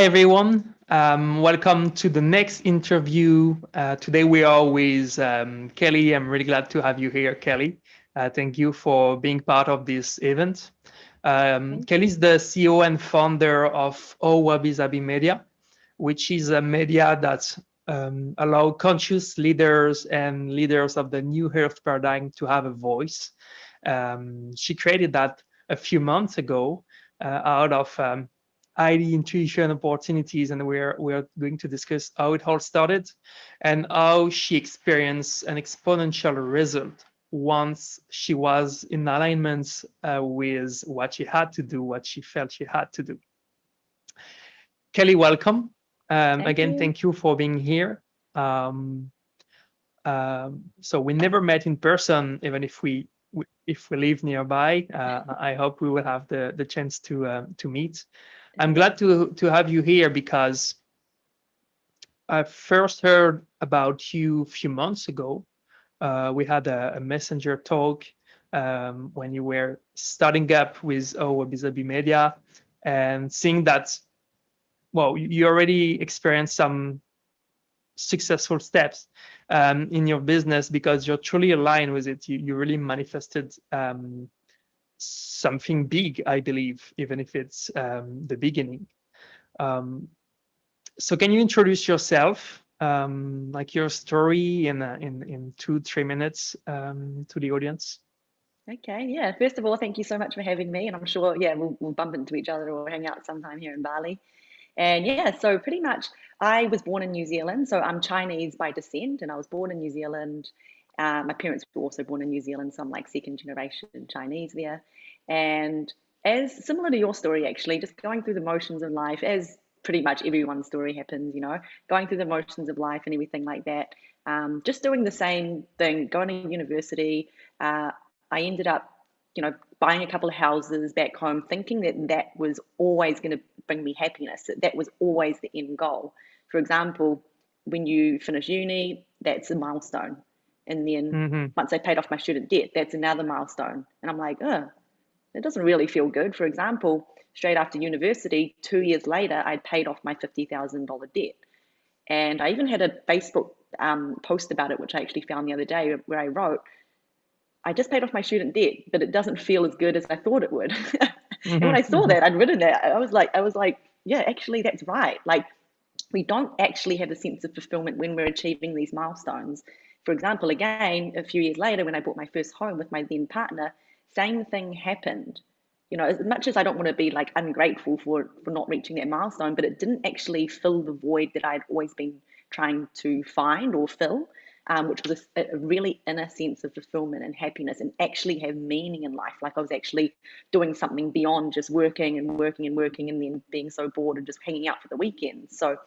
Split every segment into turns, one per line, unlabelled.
Hi, everyone. Welcome to the next interview. Today we are with Kelly. I'm really glad to have you here, Kelly. Thank you for being part of this event.
Thank
Kelly is
you.
the CEO and founder of Wabi Sabi Media, which is a media that allow conscious leaders and leaders of the new health paradigm to have a voice. She created that a few months ago out of ID intuition opportunities, and we're going to discuss how it all started and how she experienced an exponential result once she was in alignment with what she had to do, what she felt she had to do. Kelly, welcome.
Thank
Again,
you.
thank you for being here. Um, so we never met in person, even if we live nearby. I hope we will have the chance to meet. I'm glad
Definitely.
to have you here because I first heard about you a few months ago. We had a messenger talk when you were starting up with Wabi Media, and seeing that, well, you already experienced some successful steps in your business because you're truly aligned with it. You really manifested something big, I believe, even if it's the beginning. Um, so can you introduce yourself, like your story in 2-3 minutes to the audience?
Okay, yeah. First of all, thank you so much for having me. And I'm sure, yeah, we'll bump into each other or hang out sometime here in Bali. And yeah, so pretty much I was born in New Zealand. So I'm Chinese by descent, and I was born in New Zealand. My parents were also born in New Zealand, so I'm like second generation Chinese there. And as similar to your story, actually, just going through the motions of life, as pretty much everyone's story happens, going through the motions of life and everything like that. Just doing the same thing, going to university. I ended up, buying a couple of houses back home, thinking that that was always going to bring me happiness. That was always the end goal. For example, when you finish uni, that's a milestone. And then
Hmm.
once I paid off my student debt, that's another milestone. And I'm like, oh, it doesn't really feel good. For example, straight after university, 2 years later, I'd paid off my $50,000 debt. And I even had a Facebook post about it, which I actually found the other day, where I wrote, I just paid off my student debt, but it doesn't feel as good as I thought it would. And when
Hmm.
I saw
Hmm.
that, I'd written it. I was like, yeah, actually, that's right. Like, we don't actually have a sense of fulfillment when we're achieving these milestones. For example, again, a few years later, when I bought my first home with my then partner, same thing happened. As much as I don't want to be like ungrateful for not reaching that milestone, but it didn't actually fill the void that I'd always been trying to find or fill, which was a really inner sense of fulfillment and happiness and actually have meaning in life. Like I was actually doing something beyond just working and working and working and then being so bored and just hanging out for the weekends. So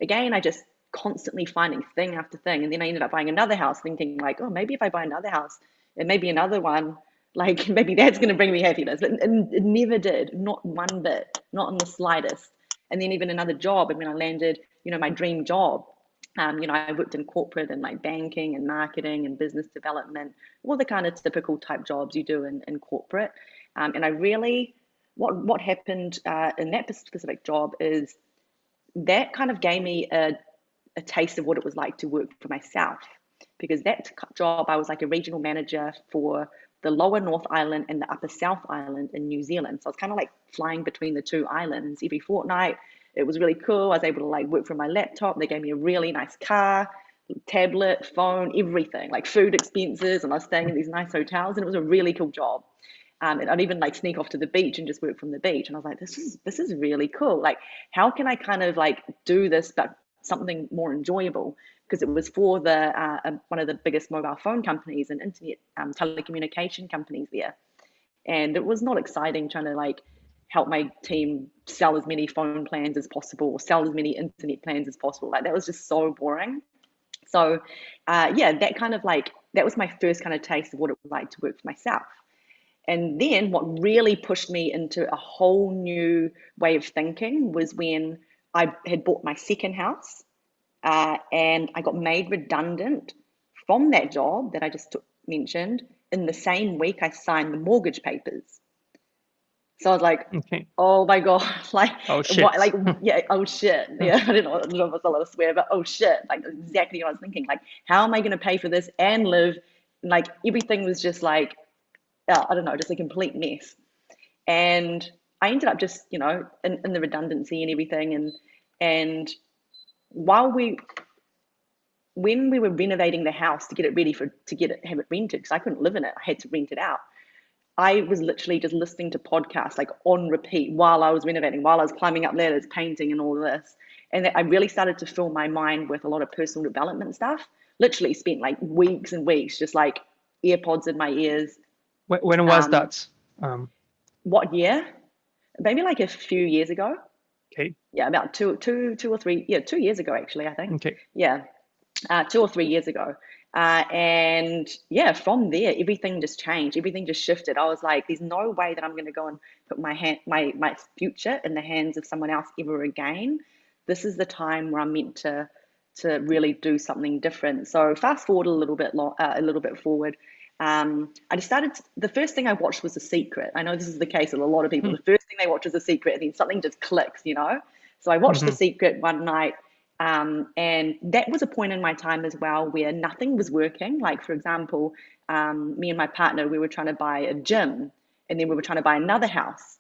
again, I just constantly finding thing after thing. And then I ended up buying another house thinking like, oh, maybe if I buy another house and maybe another one, like maybe that's going to bring me happiness. But it never did, not one bit, not in the slightest. And then even another job, and when I landed, my dream job, I worked in corporate and like banking and marketing and business development, all the kind of typical type jobs you do in corporate. And I really, what happened in that specific job is that kind of gave me a taste of what it was like to work for myself. Because that job, I was like a regional manager for the lower North Island and the upper South Island in New Zealand. So I was kind of like flying between the two islands every fortnight. It was really cool. I was able to like work from my laptop. They gave me a really nice car, tablet, phone, everything, like food expenses. And I was staying in these nice hotels, and it was a really cool job. And I'd even like sneak off to the beach and just work from the beach. And I was like, this is really cool. Like, how can I kind of like do this, but something more enjoyable? Because it was for the one of the biggest mobile phone companies and internet telecommunication companies there, and it was not exciting trying to like help my team sell as many phone plans as possible or sell as many internet plans as possible. Like that was just so boring. So, yeah, that kind of like that was my first kind of taste of what it was like to work for myself. And then what really pushed me into a whole new way of thinking was when I had bought my second house and I got made redundant from that job that I just mentioned. In the same week, I signed the mortgage papers. So I was like,
Okay.
oh my God, like
Oh
what,
shit.
like, yeah, oh shit. Yeah, I don't know if it's allowed to swear, but oh shit, like exactly what I was thinking. Like, how am I going to pay for this and live? Like, everything was just like, I don't know, just a complete mess. And I ended up just, in the redundancy and everything. And while when we were renovating the house to get it ready have it rented, because I couldn't live in it, I had to rent it out. I was literally just listening to podcasts like on repeat while I was renovating, while I was climbing up ladders, painting, and all of this. And I really started to fill my mind with a lot of personal development stuff. Literally spent like weeks and weeks just like earpods in my ears.
When was
Um,
that? Um,
what year? Maybe like a few years ago.
okay.
Yeah, about two or three. Yeah, 2 years ago actually, I think.
Okay.
Yeah, 2 or 3 years ago. And yeah, from there, everything just changed. Everything just shifted. I was like, there's no way that I'm going to go and put my future in the hands of someone else ever again. This is the time where I'm meant to really do something different. So fast forward a little bit forward. I decided the first thing I watched was The Secret. I know this is the case with a lot of people. The first thing they watch is The Secret, and then something just clicks. So I watched The
Mm-hmm.
Secret one night, and that was a point in my time as well where nothing was working. Like, for example, me and my partner, we were trying to buy a gym, and then we were trying to buy another house.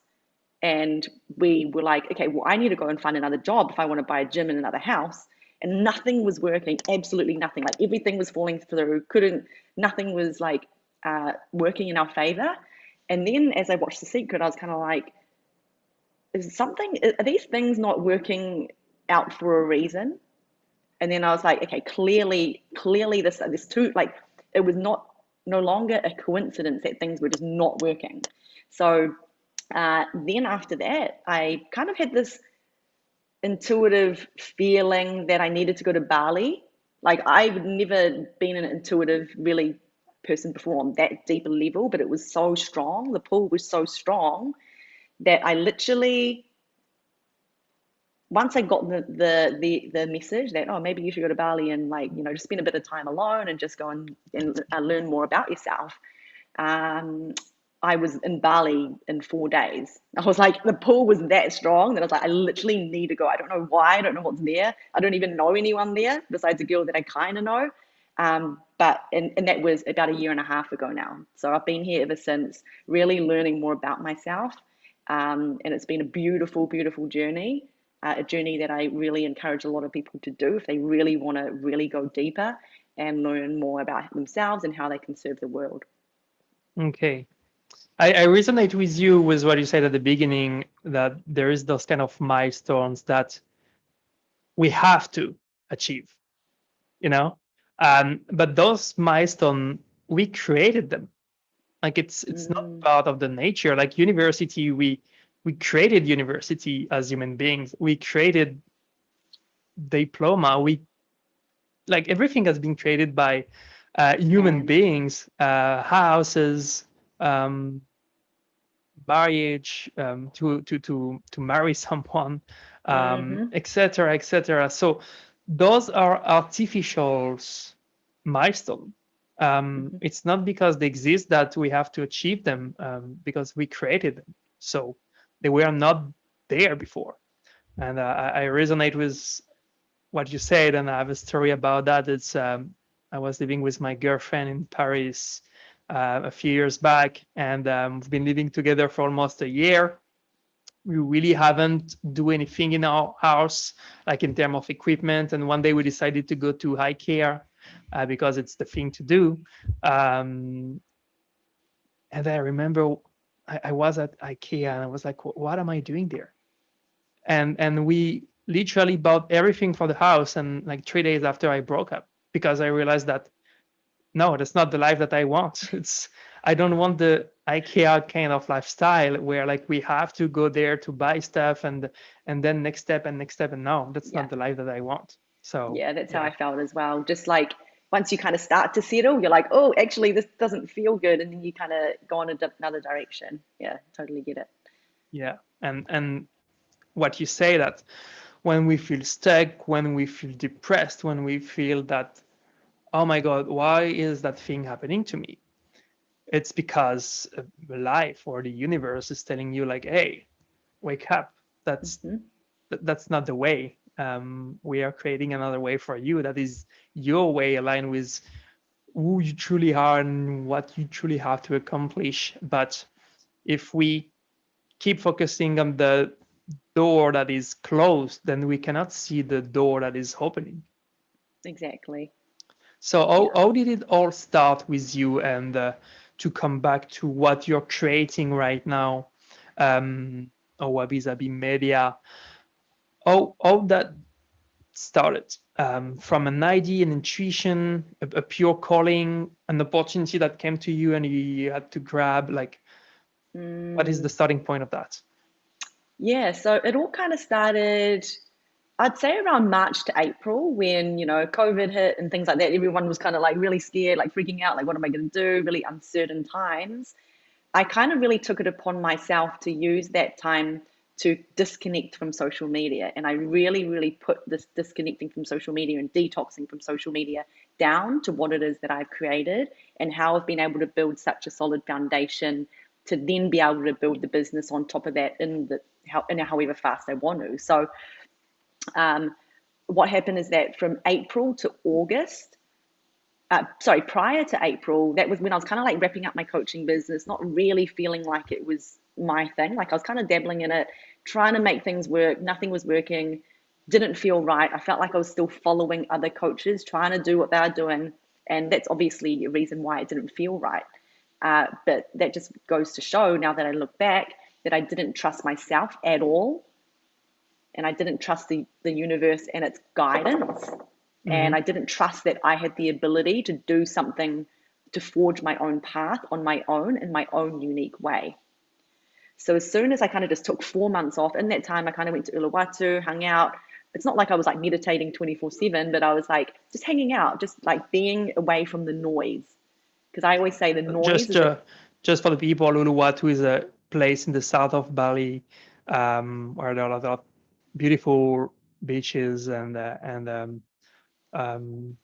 And we were like, okay, well, I need to go and find another job if I want to buy a gym in another house. And nothing was working, absolutely nothing. Like, everything was falling through, nothing was like working in our favor. And then as I watched The Secret, I was kind of like, are these things not working out for a reason? And then I was like, okay, clearly this too, like, it was no longer a coincidence that things were just not working. So then after that, I kind of had this intuitive feeling that I needed to go to Bali. Like, I've never been an intuitive really person before on that deeper level, but it was so strong. The pull was so strong that I literally, once I got the message that, oh, maybe you should go to Bali and, like, just spend a bit of time alone and just go and learn more about yourself. Um, I was in Bali in 4 days. I was like, the pull was that strong that I was like, I literally need to go. I don't know why. I don't know what's there. I don't even know anyone there besides a girl that I kind of know. And that was about a year and a half ago now. So I've been here ever since, really learning more about myself. And it's been a beautiful, beautiful journey, a journey that I really encourage a lot of people to do if they really want to really go deeper and learn more about themselves and how they can serve the world.
Okay. I resonate with you with what you said at the beginning, that there is those kind of milestones that we have to achieve, you know? But those milestones, we created them. Like, it's not
Mm,
part of the nature. Like university, we created university as human beings. We created diploma. We, like, everything has been created by human
and
beings, houses, um, marriage, to marry someone,
mm-hmm,
etc., etc. So those are artificial milestone.
mm-hmm.
It's not because they exist that we have to achieve them, because we created them. So they were not there before. And I resonate with what you said, and I have a story about that. It's I was living with my girlfriend in Paris a few years back, and we've been living together for almost a year. We really haven't do anything in our house, like in terms of equipment. And one day we decided to go to IKEA because it's the thing to do. Um, and I remember I was at IKEA and I was like, "What am I doing there?" And we literally bought everything for the house. And like 3 days after, I broke up because I realized that no, that's not the life that I want. It's I don't want the IKEA kind of lifestyle where like we have to go there to buy stuff and then next step and next step. And no, that's
Yeah,
not the life that I want. So
yeah, that's how
yeah,
I felt as well. Just like once you kind of start to settle, you're like, oh, actually, this doesn't feel good, and then you kind of go in another direction. Yeah, totally get it.
yeah. And what you say, that when we feel stuck, when we feel depressed, when we feel that, oh my God, why is that thing happening to me? it's because life or the universe is telling you like, hey, wake up.
Mm-hmm.
That's not the way. We are creating another way for you that is your way, aligned with who you truly are and what you truly have to accomplish. But if we keep focusing on the door that is closed, then we cannot see the door that is opening.
Exactly.
So
Yeah.
how did it all start with you? And to come back to what you're creating right now, Wabi Sabi Media, how that started, from an idea, an intuition, a pure calling, an opportunity that came to you and you had to grab. Like, what is the
Mm,
starting point of that?
yeah. So it all kind of started, I'd say around March to April when, COVID hit and things like that. Everyone was kind of like really scared, like freaking out, like, what am I going to do? Really uncertain times. I kind of really took it upon myself to use that time to disconnect from social media. And I really, really put this disconnecting from social media and detoxing from social media down to what it is that I've created and how I've been able to build such a solid foundation to then be able to build the business on top of that in however fast I want to. So what happened is that from April to August, prior to April, that was when I was kind of like wrapping up my coaching business, not really feeling like it was my thing. Like I was kind of dabbling in it, trying to make things work. Nothing was working, didn't feel right. I felt like I was still following other coaches, trying to do what they are doing. And that's obviously a reason why it didn't feel right. But that just goes to show now that I look back that I didn't trust myself at all. And I didn't trust the universe and its guidance. And
Mm-hmm.
I didn't trust that I had the ability to do something to forge my own path on my own in my own unique way. So as soon as I kind of just took 4 months off, in that time I kind of went to Uluwatu, hung out. It's not like I was like meditating 24/7, but I was like just hanging out, just like being away from the noise. Because I always say the noise
Just
is the
just for the people, Uluwatu is a place in the south of Bali, where there are a lot of beautiful beaches and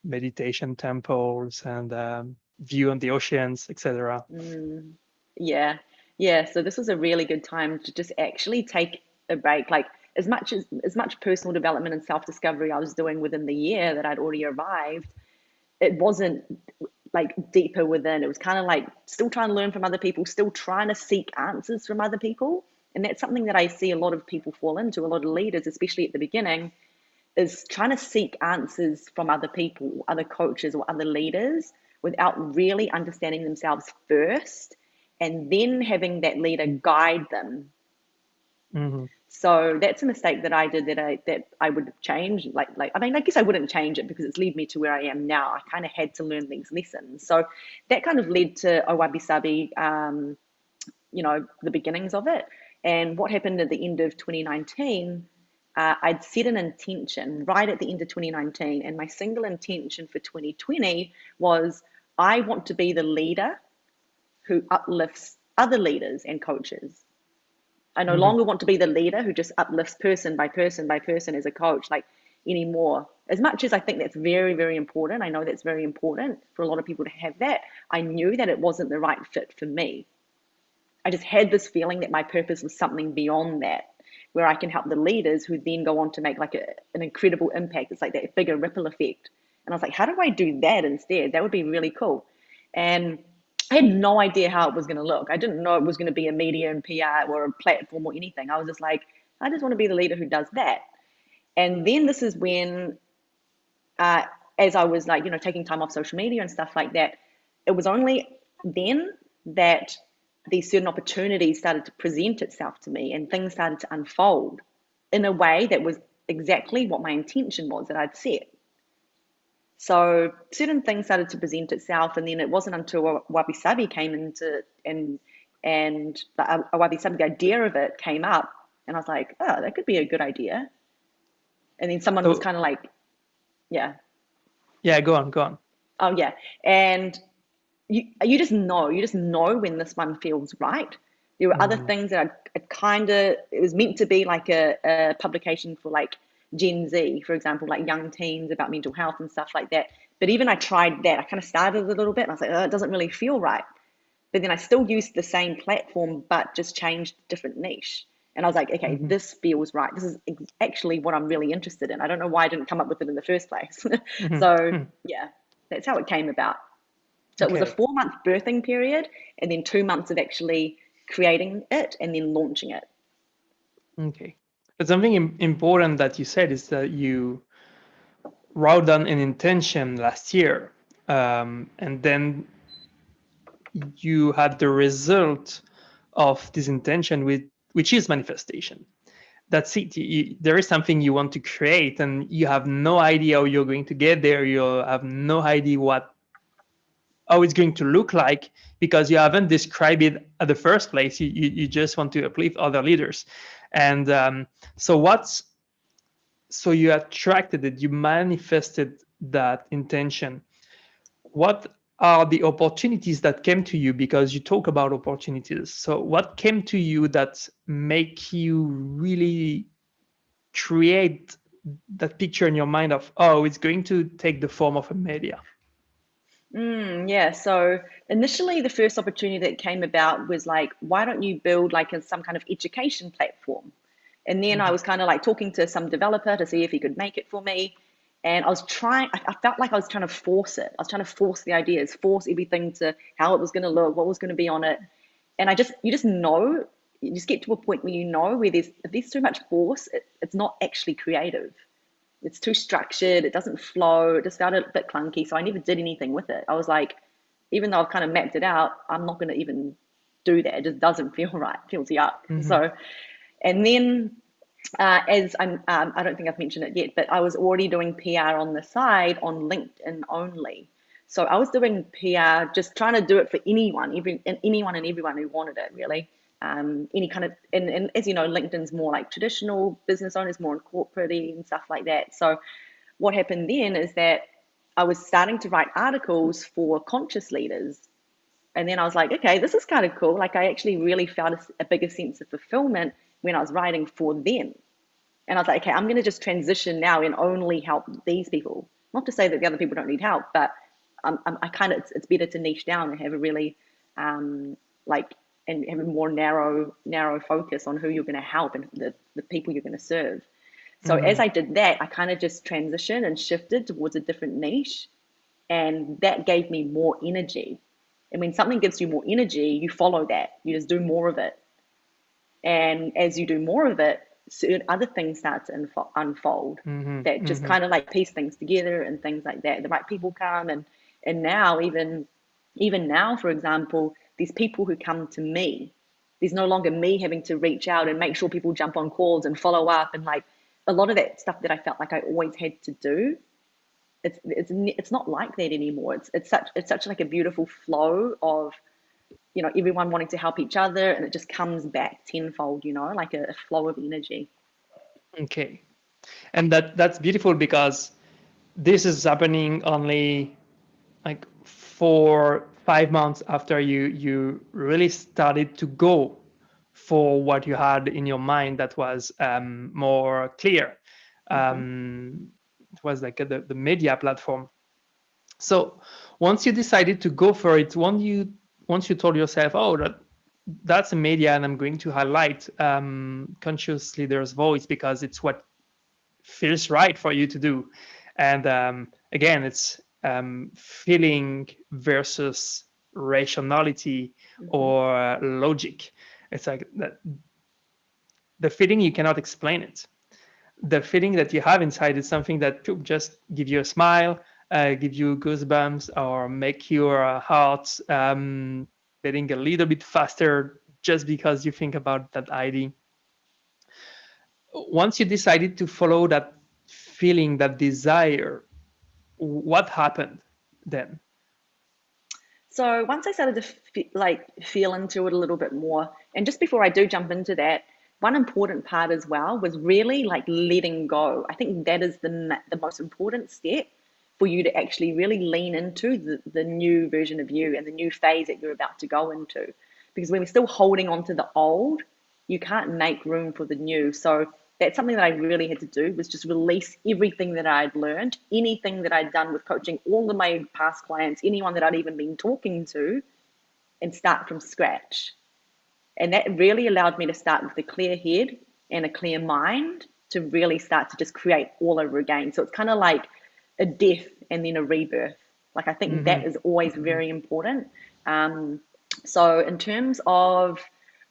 meditation temples and view on the oceans, etc.
yeah, yeah. So this was a really good time to just actually take a break. Like as much personal development and self-discovery I was doing within the year that I'd already arrived, it wasn't like deeper within. It was kind of like still trying to learn from other people, still trying to seek answers from other people. And that's something that I see a lot of people fall into, a lot of leaders, especially at the beginning, is trying to seek answers from other people, other coaches, or other leaders without really understanding themselves first and then having that leader guide them.
Mm-hmm.
So that's a mistake that I did that I would change. Like I mean, I guess I wouldn't change it because it's led me to where I am now. I kind of had to learn these lessons. So that kind of led to Owabi Sabi, the beginnings of it. And what happened at the end of 2019, I'd set an intention right at the end of 2019. And my single intention for 2020 was I want to be the leader who uplifts other leaders and coaches. I no
Mm-hmm.
longer want to be the leader who just uplifts person by person by person as a coach, like anymore. As much as I think that's very, very important, I know that's very important for a lot of people to have that. I knew that it wasn't the right fit for me. I just had this feeling that my purpose was something beyond that, where I can help the leaders who then go on to make like an incredible impact. It's like that bigger ripple effect. And I was like, how do I do that instead? That would be really cool. And I had no idea how it was going to look. I didn't know it was going to be a media and PR or a platform or anything. I was just like, I just want to be the leader who does that. And then this is when, uh, as I was like, taking time off social media and stuff like that, it was only then that these certain opportunities started to present itself to me and things started to unfold in a way that was exactly what my intention was that I'd set. So certain things started to present itself, and then it wasn't until Wabi Sabi came into and the Wabi Sabi, the idea of it came up, and I was like, oh, that could be a good idea. And then someone was
So
kind of like, yeah,
yeah, go on, go on.
oh yeah, and you just know when this one feels right. There were other
Mm-hmm.
things that it was meant to be like a publication for like Gen Z, for example, like young teens about mental health and stuff like that. But even I tried that. I kind of started a little bit and I was like, oh, it doesn't really feel right. but then I still used the same platform, but just changed different niche. And I was like, okay,
Mm-hmm.
this feels right. This is actually what I'm really interested in. I don't know why I didn't come up with it in the first place. So
Mm-hmm.
yeah, that's how it came about. So it was a
Okay.
4 month birthing period and then 2 months of actually creating it and then launching it.
Okay. But something important that you said is that you wrote down an intention last year, and then you had the result of this intention, which is manifestation. That's it. There is something you want to create, and you have no idea how you're going to get there. You have no idea how it's going to look like because you haven't described it at the first place. You just want to uplift other leaders, and so what's so you attracted it, you manifested that intention. What are the opportunities that came to you? Because you talk about opportunities. So what came to you that make you really create that picture in your mind of, oh, it's going to take the form of a media?
Yeah, so initially the first opportunity that came about was like, why don't you build like some kind of education platform? And then I
Mhm.
was kind of like talking to some developer to see if he could make it for me. And I felt like I was trying to force it. I was trying to force the ideas, force everything to how it was going to look, what was going to be on it. And you just know, you just get to a point where you know where if there's too much force, it's not actually creative. It's too structured. It doesn't flow. It just felt a bit clunky. So I never did anything with it. I was like, even though I've kind of mapped it out, I'm not going to even do that. It just doesn't feel right. It feels yuck.
Mhm.
So, and then as I don't think I've mentioned it yet, but I was already doing PR on the side on LinkedIn only. So I was doing PR, just trying to do it for anyone and everyone who wanted it, really. Any kind of, and as you know, LinkedIn's more like traditional business owners, more in corporate and stuff like that. So what happened then is that I was starting to write articles for conscious leaders. And then I was like, okay, this is kind of cool. Like I actually really felt a bigger sense of fulfillment when I was writing for them. And I was like, okay, I'm going to just transition now and only help these people. Not to say that the other people don't need help, but I kind of it's better to niche down and have a really like and have a more narrow focus on who you're going to help and the people you're going to serve. So as
Mhm.
I did that, I kind of just transitioned and shifted towards a different niche, and that gave me more energy. And when something gives you more energy, you follow that. You just do more of it. And as you do more of it, certain other things start to unfold
Mhm.
that just
Mhm.
kind of like piece things together and things like that. The right people come, and now even now, for example, there's people who come to me. There's no longer me having to reach out and make sure people jump on calls and follow up and like a lot of that stuff that I felt like I always had to do. It's not like that anymore. It's such like a beautiful flow of everyone wanting to help each other, and it just comes back tenfold, like a flow of energy.
Okay. And that's beautiful because this is happening only like 4 5 months after you really started to go for what you had in your mind that was more clear.
Mm-hmm.
It was like the media platform. So once you decided to go for it, once you told yourself, oh, that's a media, and I'm going to highlight conscious leaders' voice because it's what feels right for you to do. And again, it's feeling versus rationality
Mm-hmm.
or logic. It's like the feeling, you cannot explain it. The feeling that you have inside is something that just give you a smile, give you goosebumps, or make your heart beating a little bit faster just because you think about that idea. Once you decided to follow that feeling, that desire, what happened then?
So once I started to feel into it a little bit more, and just before I do jump into that, one important part as well was really like letting go. I think that is the most important step for you to actually really lean into the new version of you and the new phase that you're about to go into. Because when we're still holding on to the old, you can't make room for the new. So that's something that I really had to do, was just release everything that I'd learned, anything that I'd done with coaching, all of my past clients, anyone that I'd even been talking to, and start from scratch. And that really allowed me to start with a clear head and a clear mind to really start to just create all over again. So it's kind of like a death and then a rebirth. Like I think
Mm-hmm.
that is always very important. So in terms of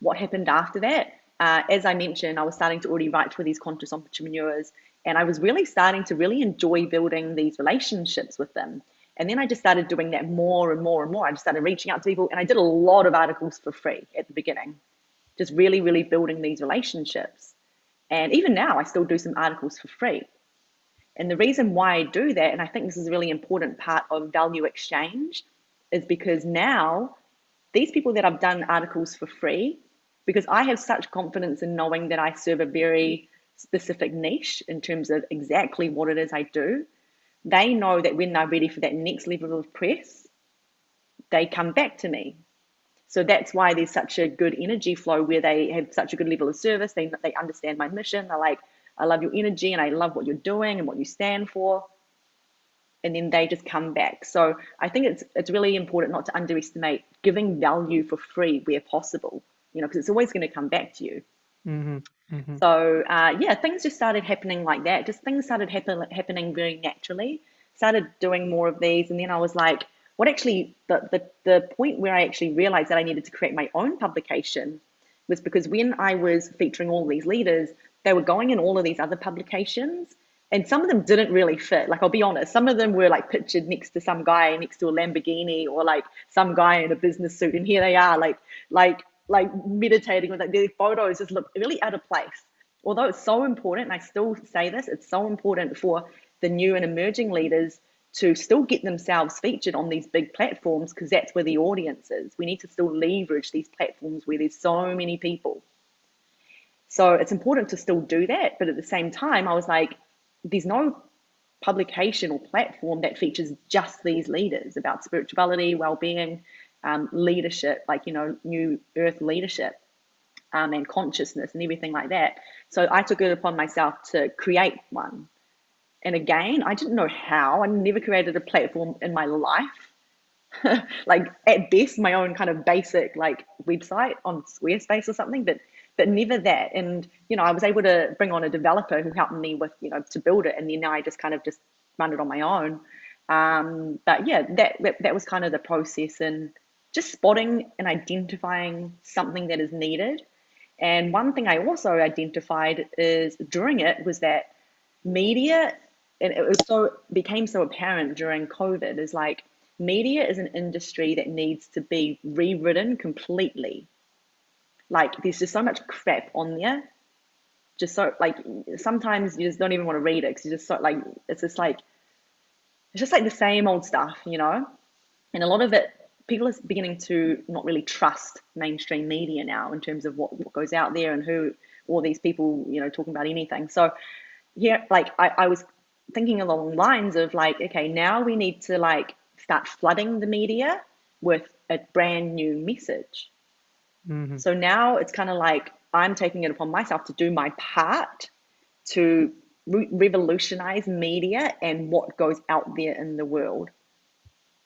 what happened after that, as I mentioned, I was starting to already write for these conscious entrepreneurs, and I was really starting to really enjoy building these relationships with them. And then I just started doing that more and more and more. I just started reaching out to people, and I did a lot of articles for free at the beginning, just really, really building these relationships. And even now, I still do some articles for free. And the reason why I do that, and I think this is a really important part of value exchange, is because now these people that I've done articles for free, because I have such confidence in knowing that I serve a very specific niche in terms of exactly what it is I do, they know that when they're ready for that next level of press, they come back to me. So that's why there's such a good energy flow where they have such a good level of service. They understand my mission. They're like, I love your energy and I love what you're doing and what you stand for. And then they just come back. So I think it's really important not to underestimate giving value for free where possible, because it's always going to come back to you.
Mm-hmm. Mm-hmm.
So yeah, things just started happening like that. Just things started happening very naturally. Started doing more of these, and then I was like, what actually the point where I actually realized that I needed to create my own publication was because when I was featuring all these leaders, they were going in all of these other publications, and some of them didn't really fit. Like I'll be honest, some of them were like pictured next to some guy next to a Lamborghini, or like some guy in a business suit, and here they are, like meditating with like their photos just look really out of place. Although it's so important, and I still say this, it's so important for the new and emerging leaders to still get themselves featured on these big platforms, because that's where the audience is. We need to still leverage these platforms where there's so many people. So it's important to still do that. But at the same time, I was like, there's no publication or platform that features just these leaders about spirituality, well-being, leadership, like, new earth leadership, and consciousness and everything like that. So I took it upon myself to create one. And again, I didn't know how. I never created a platform in my life. Like at best, my own kind of basic like website on Squarespace or something, but never that. And I was able to bring on a developer who helped me with to build it, and then I just kind of just run it on my own. But yeah, that was kind of the process, and just spotting and identifying something that is needed. And one thing I also identified is during it was that media, and became so apparent during COVID, is like media is an industry that needs to be rewritten completely. Like there's just so much crap on there. Just so like sometimes you just don't even want to read it because you just so like it's just like the same old stuff. And a lot of it, people are beginning to not really trust mainstream media now in terms of what goes out there and who all these people talking about anything. So yeah, like I was thinking along the lines of like, okay, now we need to like start flooding the media with a brand new message.
Mm-hmm.
So now it's kind of like I'm taking it upon myself to do my part to revolutionize media and what goes out there in the world.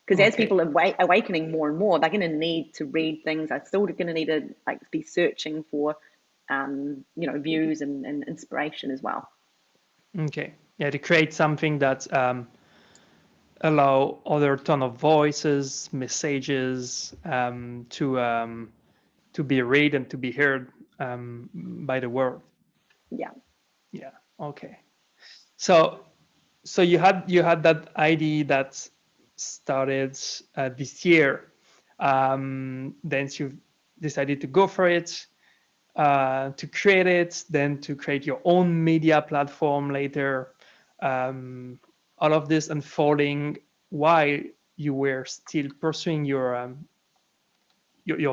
Because as
Okay.
people are awakening more and more, they're going to need to read things. They're still going to need to like be searching for, views and inspiration as well.
Okay. Yeah, to create something that allow other ton of voices, messages to be read and to be heard by the world.
Yeah.
Yeah. Okay. So you had that idea that started this year. Then you decided to go for it, to create it, then to create your own media platform later. All of this unfolding while you were still pursuing your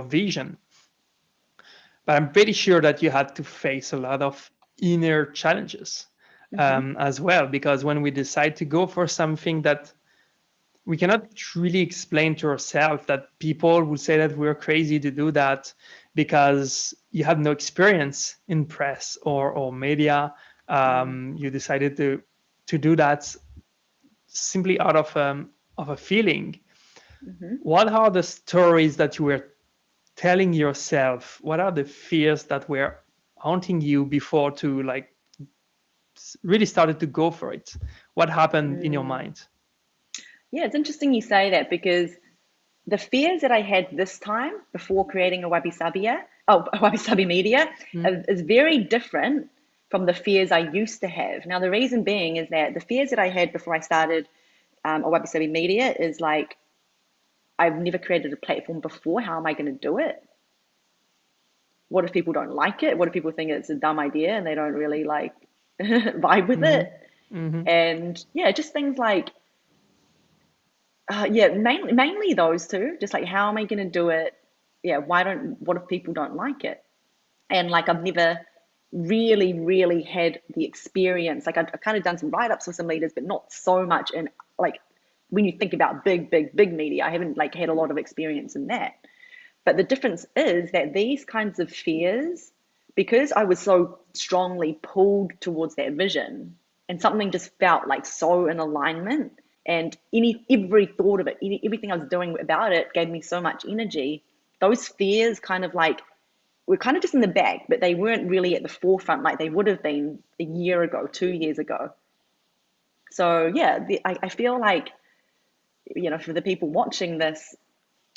vision. But I'm pretty sure that you had to face a lot of inner challenges
Mm-hmm.
as well, because when we decide to go for something that we cannot really explain to ourselves, that people will say that we're crazy to do that because you have no experience in press or media. You decided to do that simply out of a feeling.
Mm-hmm.
What are the stories that you were telling yourself, what are the fears that were haunting you before to like really started to go for it? What happened in your mind?
Yeah, it's interesting you say that, because the fears that I had this time before creating a Wabi Sabi Media is very different from the fears I used to have. Now, the reason being is that the fears that I had before I started a Wabi Sabi Media is like, I've never created a platform before. How am I going to do it? What if people don't like it? What if people think it's a dumb idea and they don't really like vibe with
Mm-hmm.
it?
Mm-hmm.
And yeah, just things like, yeah, mainly those two. Just like, how am I going to do it? Yeah, what if people don't like it? And like, I've never really had the experience. Like, I've kind of done some write ups with some leaders, but not so much. And like, when you think about big media, I haven't like had a lot of experience in that. But the difference is that these kinds of fears, because I was so strongly pulled towards that vision, and something just felt like so in alignment, and every thought of it, everything I was doing about it gave me so much energy. Those fears kind of like were kind of just in the back, but they weren't really at the forefront like they would have been a year ago, 2 years ago. So yeah, I feel like, for the people watching this,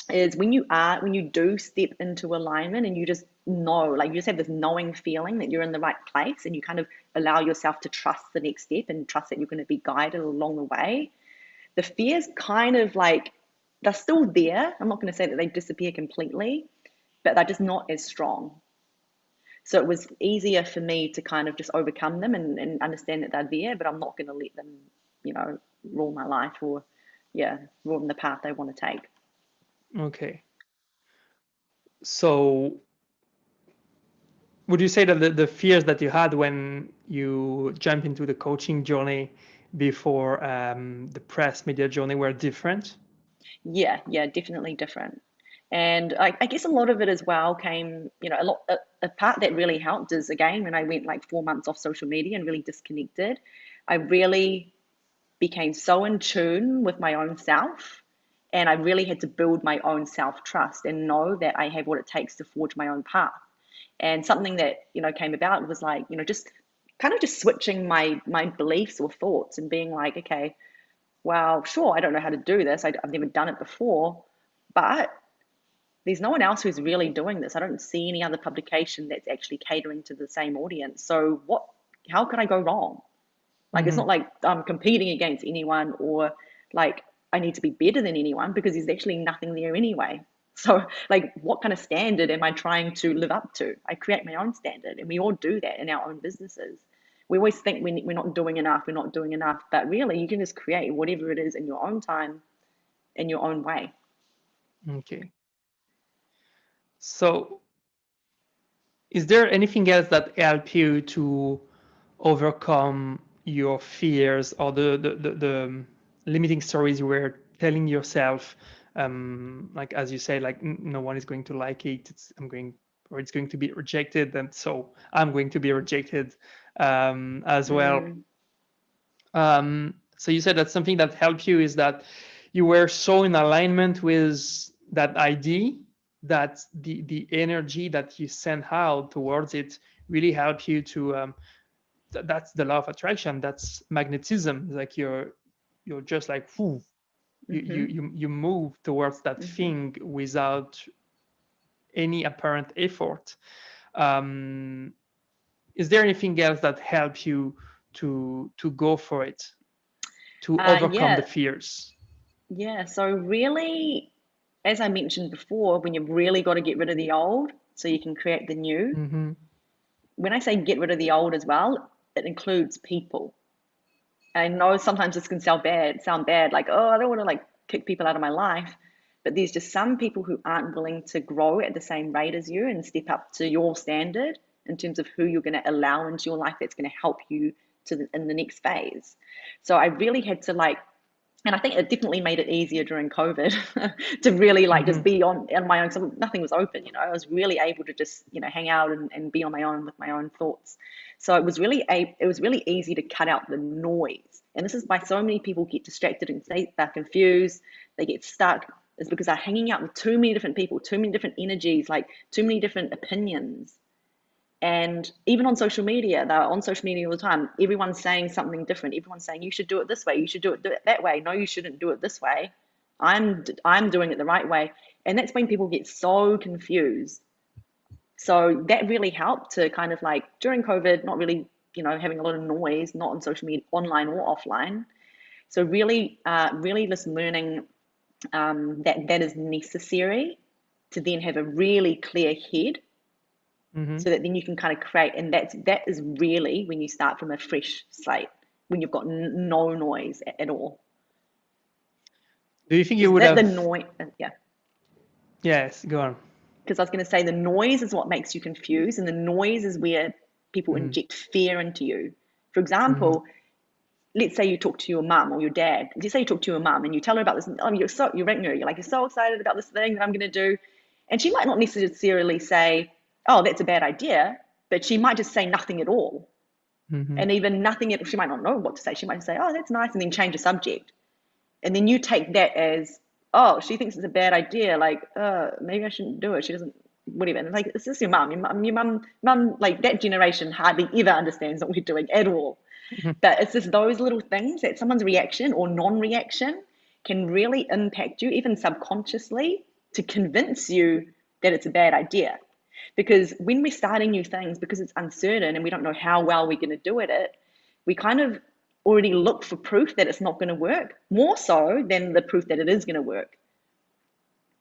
is when you do step into alignment and you just know, like, you just have this knowing feeling that you're in the right place, and you kind of allow yourself to trust the next step and trust that you're going to be guided along the way. The fears kind of like, they're still there. I'm not going to say that they disappear completely, but they're just not as strong. So it was easier for me to kind of just overcome them and understand that they're there, but I'm not going to let them, rule my life, or yeah, rule the path I want to take.
Okay. So would you say that the fears that you had when you jump into the coaching journey before the press media journey were different?
Yeah, definitely different. And I guess a lot of it as well came, a part that really helped is, again, when I went like 4 months off social media and really disconnected, I really became so in tune with my own self. And I really had to build my own self trust and know that I have what it takes to forge my own path. And something that, came about was like, just kind of just switching my beliefs or thoughts and being like, okay, well, sure, I don't know how to do this. I've never done it before, but there's no one else who's really doing this. I don't see any other publication that's actually catering to the same audience. So how could I go wrong? Like, it's
Mm-hmm.
not like I'm competing against anyone, or like I need to be better than anyone, because there's actually nothing there anyway. So like, what kind of standard am I trying to live up to? I create my own standard, and we all do that in our own businesses. We always think we're not doing enough, but really you can just create whatever it is in your own time, in your own way.
Okay. So is there anything else that helped you to overcome your fears or the limiting stories you were telling yourself? Like, as you say, like, no one is going to like it. It's going to be rejected, and so I'm going to be rejected as well.
Mm,
So you said that something that helped you is that you were so in alignment with that idea that the energy that you send out towards it really helped you to that's the law of attraction, that's magnetism. Like you're just like, whew,
mm-hmm,
you move towards that
mm-hmm.
thing without any apparent effort. um, is there anything else that helps you to go for it, to overcome the
Yeah,
fears?
yeah. So really, as I mentioned before, when you've really got to get rid of the old so you can create the new.
Mm-hmm.
When I say get rid of the old as well, it includes people. I know sometimes this can sound bad, like, oh, I don't want to like kick people out of my life. But there's just some people who aren't willing to grow at the same rate as you and step up to your standard in terms of who you're going to allow into your life that's going to help you in the next phase. So I really had to like, and I think it definitely made it easier during COVID to really like
Mm-hmm.
just be on my own. So nothing was open, I was really able to just, hang out and be on my own with my own thoughts. So it was really easy to cut out the noise. And this is why so many people get distracted and they're confused, they get stuck. is because they're hanging out with too many different people, too many different energies, like too many different opinions. And even on social media, they're on social media all the time. Everyone's saying something different. Everyone's saying, you should do it this way. You should do it that way. No, you shouldn't do it this way. I'm doing it the right way. And that's when people get so confused. So that really helped to kind of like during COVID, not really, having a lot of noise, not on social media, online or offline. So really, really just learning that is necessary to then have a really clear head, so that then you can kind of create, and that is really when you start from a fresh slate, when you've got no noise at all.
Do you think you would
the
have?
noise? Yeah.
Yes, go on.
Because I was going to say the noise is what makes you confused, and the noise is where people inject fear into you. For example, let's say you talk to your mum or your dad. Let's say you talk to your mum and you tell her about this. Oh, you're ringing her. You're so excited about this thing that I'm going to do, and she might not necessarily say, "Oh, that's a bad idea," but she might just say nothing at all, and even nothing. She might not know what to say. She might say, "Oh, that's nice," and then change the subject, and then you take that as, "Oh, she thinks it's a bad idea. Like, maybe I shouldn't do it. She doesn't." Whatever. And like, it's just your mum. Your mum, like that generation hardly ever understands what we're doing at all. But it's just those little things that someone's reaction or non-reaction can really impact you, even subconsciously, to convince you that it's a bad idea. Because when we're starting new things, because it's uncertain and we don't know how well we're going to do it, we kind of already look for proof that it's not going to work, more so than the proof that it is going to work.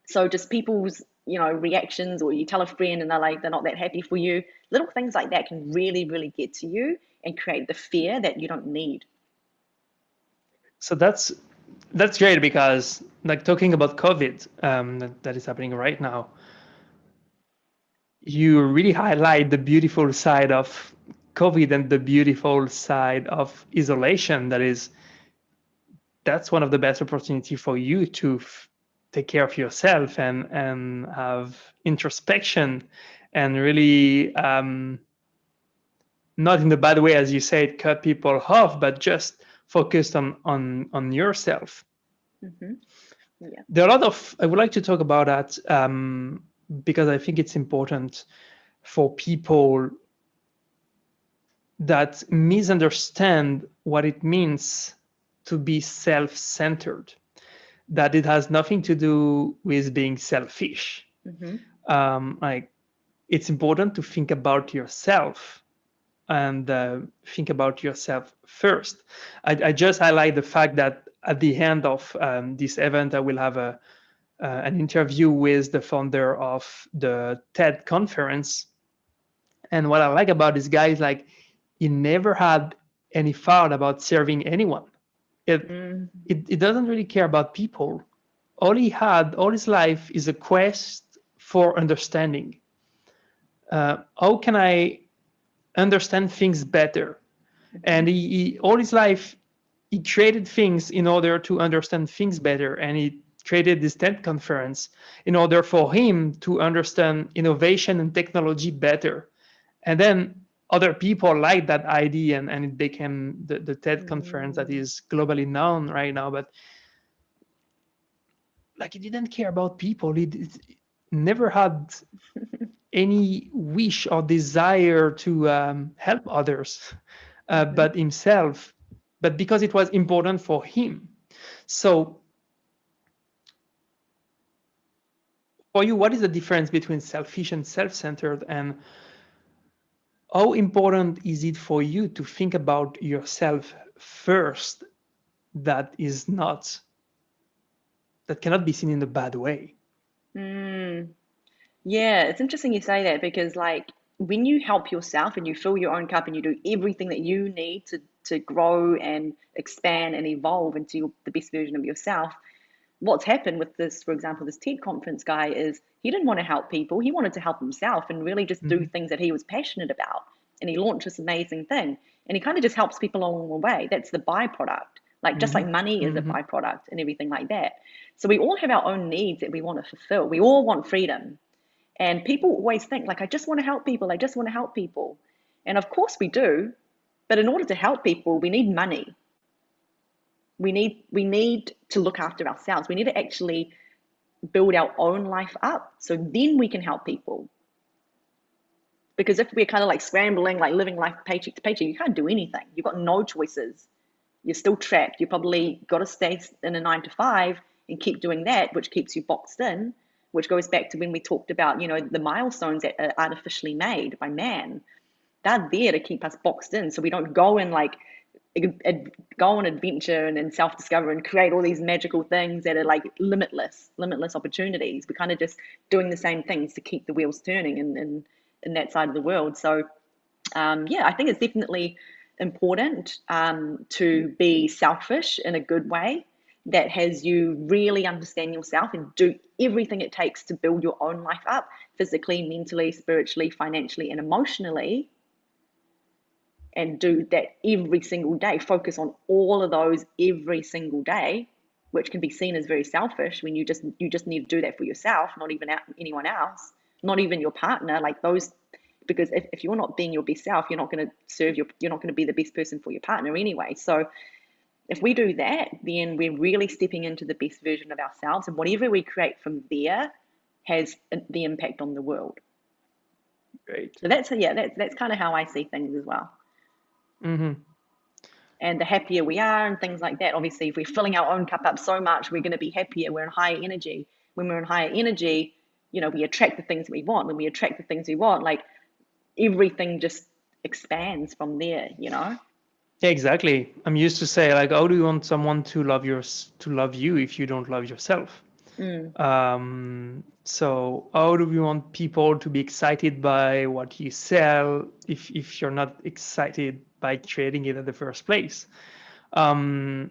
So just people's, reactions, or you tell a friend and they're not that happy for you, little things like that can really, really get to you and create the fear that you don't need.
So that's great, because like talking about COVID, that is happening right now, you really highlight the beautiful side of COVID and the beautiful side of isolation. That's one of the best opportunity for you to take care of yourself and have introspection, and really not in the bad way, as you said, cut people off, but just focused on yourself.
Yeah.
There are a lot of, I would like to talk about that, because I think it's important for people that misunderstand what it means to be self-centered, that it has nothing to do with being selfish. Like, it's important to think about yourself and think about yourself first. I just highlight the fact that at the end of this event, I will have an interview with the founder of the TED conference. And what I like about this guy is, like, he never had any thought about serving anyone. It doesn't really care about people. All he had all his life is a quest for understanding. How can I understand things better? And he all his life, he created things in order to understand things better. And he created this TED conference in order for him to understand innovation and technology better. And then other people liked that idea, and it became the TED conference that is globally known right now. But like, he didn't care about people. He never had any wish or desire to help others, but himself, but because it was important for him. So for you, what is the difference between selfish and self-centered, and how important is it for you to think about yourself first, that cannot be seen in a bad way?
Yeah, it's interesting you say that, because like when you help yourself and you fill your own cup and you do everything that you need to grow and expand and evolve into the best version of yourself, what's happened with this, for example, this TED conference guy, is he didn't want to help people. He wanted to help himself and really just do things that he was passionate about. And he launched this amazing thing. And he kind of just helps people along the way. That's the byproduct. Like, just like money is a byproduct and everything like that. So we all have our own needs that we want to fulfill. We all want freedom. And people always think, like, I just want to help people. I just want to help people. And of course we do. But in order to help people, we need money. We need to look after ourselves. We need to actually build our own life up, so then we can help people. Because if we're kind of like scrambling, like living life paycheck to paycheck, you can't do anything. You've got no choices. You're still trapped. You probably got to stay in a 9 to 5 and keep doing that, which keeps you boxed in, which goes back to when we talked about, the milestones that are artificially made by man. They're there to keep us boxed in, so we don't go and like go on adventure and self-discover and create all these magical things that are like limitless opportunities. We're kind of just doing the same things to keep the wheels turning in that side of the world. So yeah, I think it's definitely important to be selfish in a good way that has you really understand yourself and do everything it takes to build your own life up physically, mentally, spiritually, financially, and emotionally, and do that every single day. Focus on all of those every single day, which can be seen as very selfish when you just need to do that for yourself, not even anyone else, not even your partner. Like those, because if you're not being your best self, you're not going to you're not going to be the best person for your partner anyway. So if we do that, then we're really stepping into the best version of ourselves, and whatever we create from there has the impact on the world.
Great.
So that's kind of how I see things as well.
Mm-hmm.
And the happier we are and things like that. Obviously, if we're filling our own cup up so much, we're going to be happier. We're in higher energy. When we're in higher energy, we attract the things we want. When we attract the things we want, like everything just expands from there.
Yeah, exactly. I'm used to say, like, how do you want someone to love you if you don't love yourself? So how do we want people to be excited by what you sell if you're not excited by creating it in the first place? So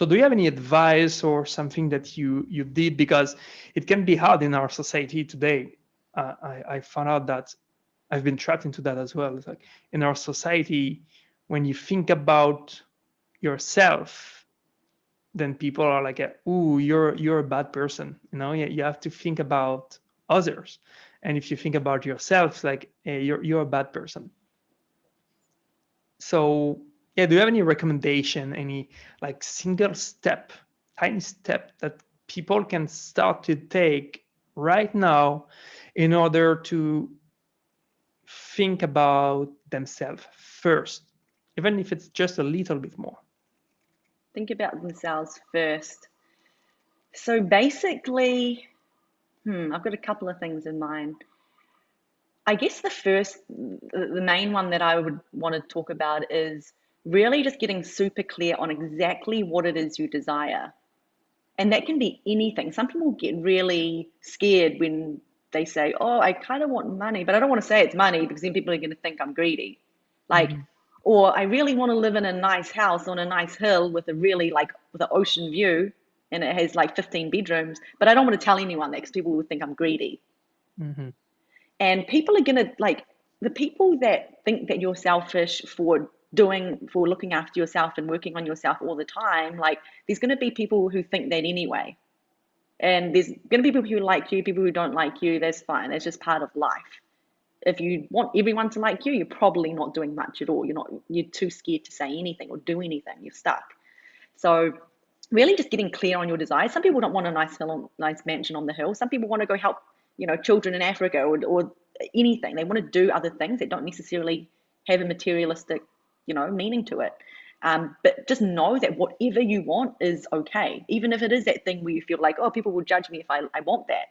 do you have any advice or something that you did? Because it can be hard in our society today. I found out that I've been trapped into that as well. It's like in our society, when you think about yourself, then people are like, "Ooh, you're a bad person." You have to think about others, and if you think about yourself, it's like, hey, you're a bad person. So yeah, do you have any recommendation, any like single step, tiny step that people can start to take right now in order to think about themselves first, even if it's just a little bit more?
Think about themselves first. So basically, I've got a couple of things in mind. I guess the main one that I would want to talk about is really just getting super clear on exactly what it is you desire. And that can be anything. Some people get really scared when they say, "Oh, I kind of want money," but I don't want to say it's money because then people are going to think I'm greedy. Like, or I really want to live in a nice house on a nice hill with with an ocean view, and it has like 15 bedrooms, but I don't want to tell anyone that because people will think I'm greedy.
Mm-hmm.
And people are going to like the people that think that you're selfish for looking after yourself and working on yourself all the time. Like, there's going to be people who think that anyway. And there's going to be people who like you, people who don't like you. That's fine. That's just part of life. If you want everyone to like you, you're probably not doing much at all. You're too scared to say anything or do anything. You're stuck. So really just getting clear on your desires. Some people don't want a nice mansion on the hill. Some people want to go help, children in Africa or anything. They want to do other things that don't necessarily have a materialistic, meaning to it. But just know that whatever you want is okay. Even if it is that thing where you feel like, oh, people will judge me if I want that.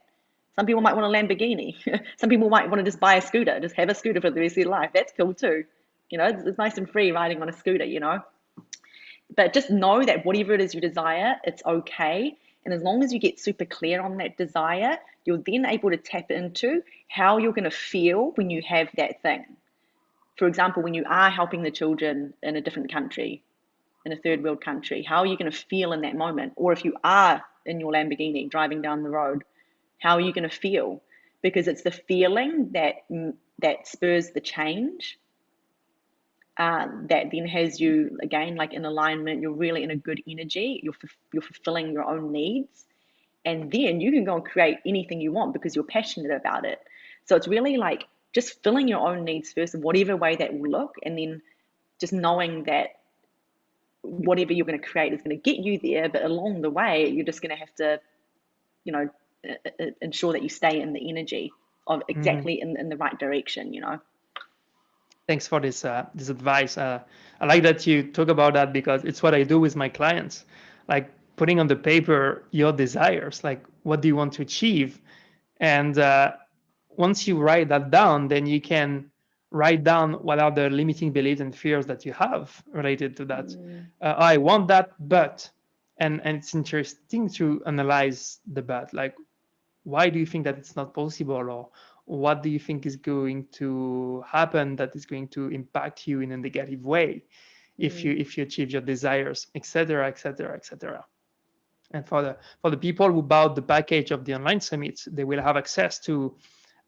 Some people might want a Lamborghini. Some people might want to just buy a scooter, just have a scooter for the rest of their life. That's cool too. It's nice and free riding on a scooter, But just know that whatever it is you desire, it's okay. And as long as you get super clear on that desire, you're then able to tap into how you're going to feel when you have that thing. For example, when you are helping the children in a different country, in a third world country, how are you going to feel in that moment? Or if you are in your Lamborghini driving down the road, how are you going to feel? Because it's the feeling that spurs the change. That then has you again like in alignment. You're really in a good energy. You're fulfilling your own needs, and then you can go and create anything you want because you're passionate about it. So it's really like just filling your own needs first in whatever way that will look, and then just knowing that whatever you're going to create is going to get you there. But along the way, you're just going to have to ensure that you stay in the energy of
Mm.
exactly in the right direction,
Thanks for this advice. I like that you talk about that because it's what I do with my clients, like putting on the paper your desires, like what do you want to achieve, and once you write that down, then you can write down what are the limiting beliefs and fears that you have related to that.
Mm,
I want that, but, and it's interesting to analyze the but, like why do you think that it's not possible, or what do you think is going to happen that is going to impact you in a negative way
mm,
if you achieve your desires, etc., etc., etc. And for the people who bought the package of the online summit, they will have access to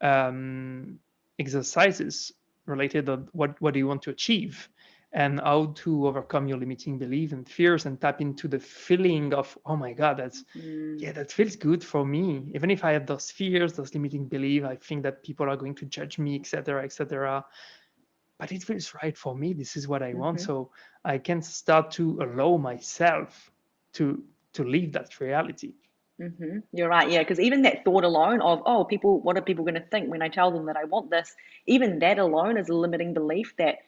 um, exercises related to what do you want to achieve and how to overcome your limiting beliefs and fears and tap into the feeling of, oh my god, that's,
mm,
yeah, that feels good for me. Even if I have those fears, those limiting beliefs, I think that people are going to judge me, etc., etc., but it feels right for me. This is what I want,
mm-hmm.
so I can start to allow myself to live that reality.
Mm-hmm. You're right, yeah, because even that thought alone of, oh, people, what are people going to think when I tell them that I want this? Even that alone is a limiting belief that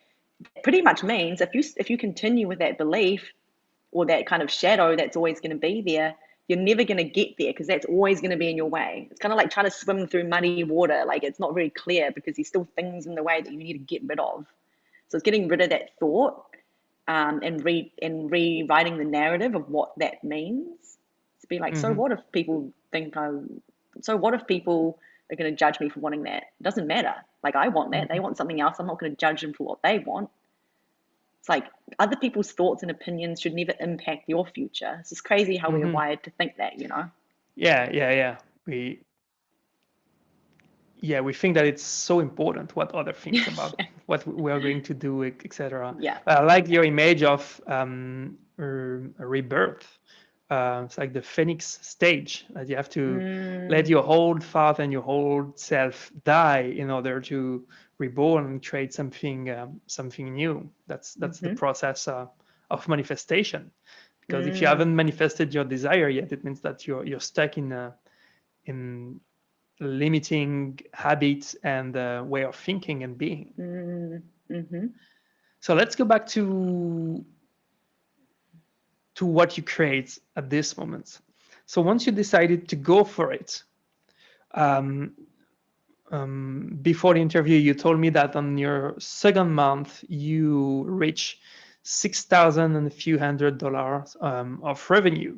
pretty much means if you continue with that belief or that kind of shadow that's always going to be there, you're never going to get there because that's always going to be in your way. It's kind of like trying to swim through muddy water. Like it's not very clear because there's still things in the way that you need to get rid of. So it's getting rid of that thought, and rewriting the narrative of what that means. To be like, so
Hmm.
what if people think so what if people are going to judge me for wanting that? It doesn't matter. Like I want that. They
Hmm.
want something else. I'm not going to judge them for what they want. It's like other people's thoughts and opinions should never impact your future. It's just crazy how we're
Hmm.
wired to think that.
Yeah, yeah, yeah. We think that it's so important what other things about what we are going to do, etc.
Yeah.
I like your image of a rebirth. It's like the phoenix stage that you have to let
Mm,
your old thought and your old self die in order to reborn and create something new. That's the
mm-hmm,
process of manifestation. Because if you
mm,
haven't manifested your desire yet, it means that you're stuck in limiting habits and way of thinking and being.
mm-hmm.
So let's go back to what you create at this moment. So once you decided to go for it, um, before the interview, you told me that on your second month you reach 6,000 and a few $100 of revenue.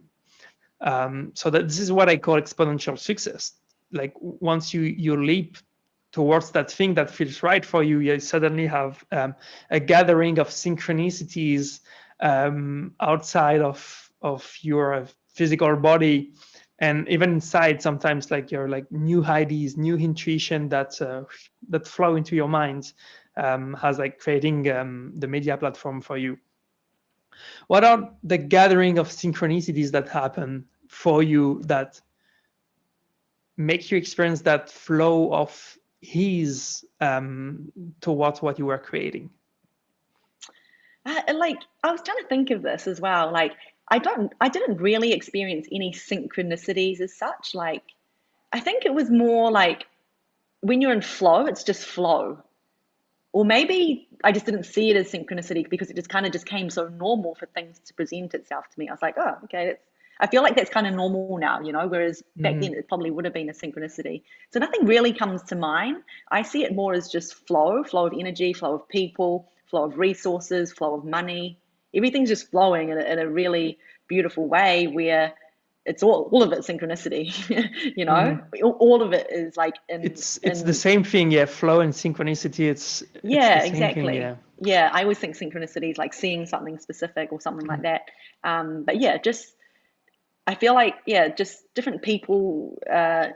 So that this is what I call exponential success. Like once you leap towards that thing that feels right for you, you suddenly have a gathering of synchronicities outside of your physical body, and even inside. Sometimes like your like new ideas, new intuition that flow into your mind, has like creating the media platform for you. What are the gathering of synchronicities that happen for you that make you experience that flow of ease towards what you were creating?
Like I was trying to think of this as well. Like I didn't really experience any synchronicities as such. Like I think it was more like when you're in flow, it's just flow. Or maybe I just didn't see it as synchronicity because it just kind of just came so normal for things to present itself to me. I was like, oh, okay, I feel like that's kind of normal now, whereas back
Mm-hmm.
then it probably would have been a synchronicity. So nothing really comes to mind. I see it more as just flow of energy, flow of people, flow of resources, flow of money. Everything's just flowing in a really beautiful way where it's all of it synchronicity, you know,
Mm-hmm.
all of it is like
It's the
in
same thing, yeah. Flow and synchronicity. It's the
yeah,
same thing,
exactly.
yeah.
Yeah, I always think synchronicity is like seeing something specific or something like that. But yeah, just I feel like yeah, just different people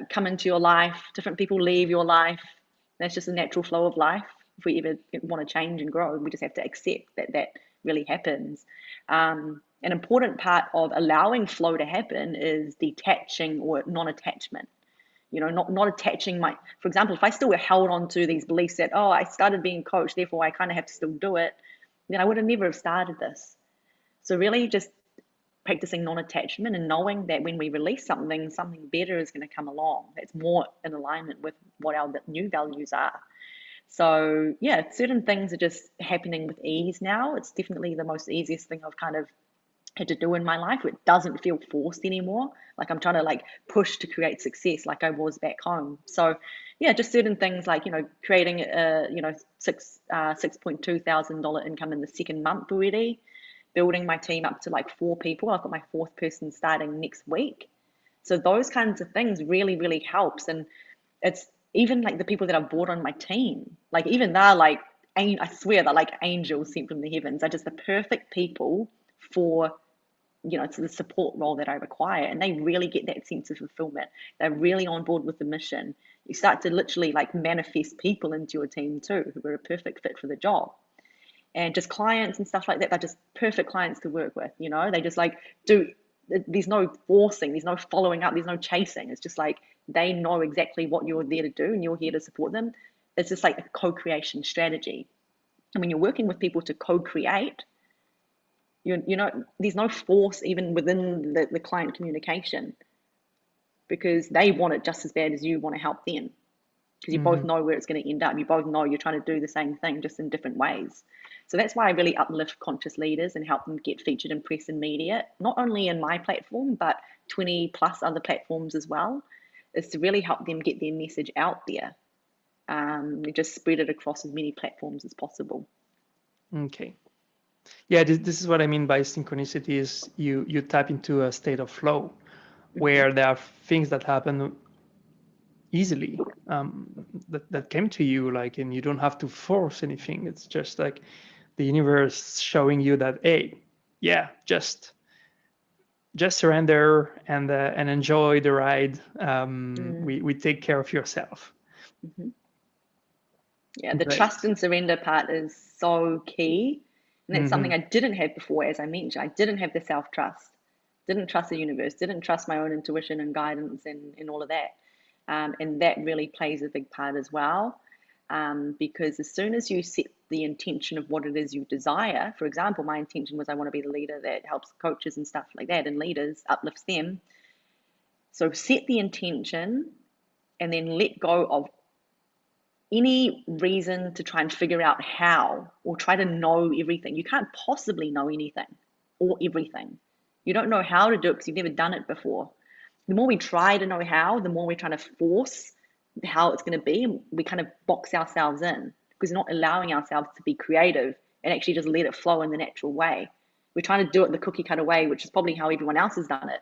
come into your life, different people leave your life. That's just a natural flow of life. If we ever want to change and grow, we just have to accept that that really happens. An important part of allowing flow to happen is detaching or non-attachment. Not attaching my, for example, if I still were held on to these beliefs that, oh, I started being coached, therefore I kind of have to still do it, then I would have never have started this. So really just practicing non-attachment and knowing that when we release something, something better is going to come along. That's more in alignment with what our new values are. So yeah, certain things are just happening with ease now. It's definitely the most easiest thing I've kind of had to do in my life. It doesn't feel forced anymore. Like I'm trying to like push to create success like I was back home. So yeah, just certain things like, creating a, $6.2 thousand income in the second month already, building my team up to like 4 people. I've got my fourth person starting next week. So those kinds of things really, really helps. And it's even like the people that I've brought on my team, like even they're like, I swear they're like angels sent from the heavens. They're just the perfect people for to the support role that I require, and they really get that sense of fulfillment. They're really on board with the mission. You start to literally like manifest people into your team too who are a perfect fit for the job. And just clients and stuff like that, they're just perfect clients to work with. They just like do. There's no forcing, there's no following up, there's no chasing. It's just like they know exactly what you're there to do and you're here to support them. It's just like a co-creation strategy. And when you're working with people to co-create, there's no force even within the client communication, because they want it just as bad as you want to help them, because you both know where it's going to end up. You both know you're trying to do the same thing, just in different ways. So that's why I really uplift conscious leaders and help them get featured in press and media, not only in my platform, but 20 plus other platforms as well, is to really help them get their message out there. Just spread it across as many platforms as possible.
Okay. Yeah, this is what I mean by synchronicity. Is you tap into a state of flow where there are things that happen easily, that came to you, like, and you don't have to force anything. It's just like the universe showing you that, hey, yeah, just surrender and enjoy the ride. We take care of yourself.
Yeah, the
Great.
trust and surrender part is so key. And that's something I didn't have before, as I mentioned. I didn't have the self-trust, didn't trust the universe, didn't trust my own intuition and guidance and all of that. And that really plays a big part as well. Because as soon as you set the intention of what it is you desire, for example, my intention was I want to be the leader that helps coaches and stuff like that and leaders, uplifts them. So set the intention and then let go of any reason to try and figure out how or try to know everything. You can't possibly know anything or everything. You don't know how to do it because you've never done it before. The more we try to know how, the more we're trying to force how it's going to be. We kind of box ourselves in because we're not allowing ourselves to be creative and actually just let it flow in the natural way. We're trying to do it the cookie cutter way, which is probably how everyone else has done it.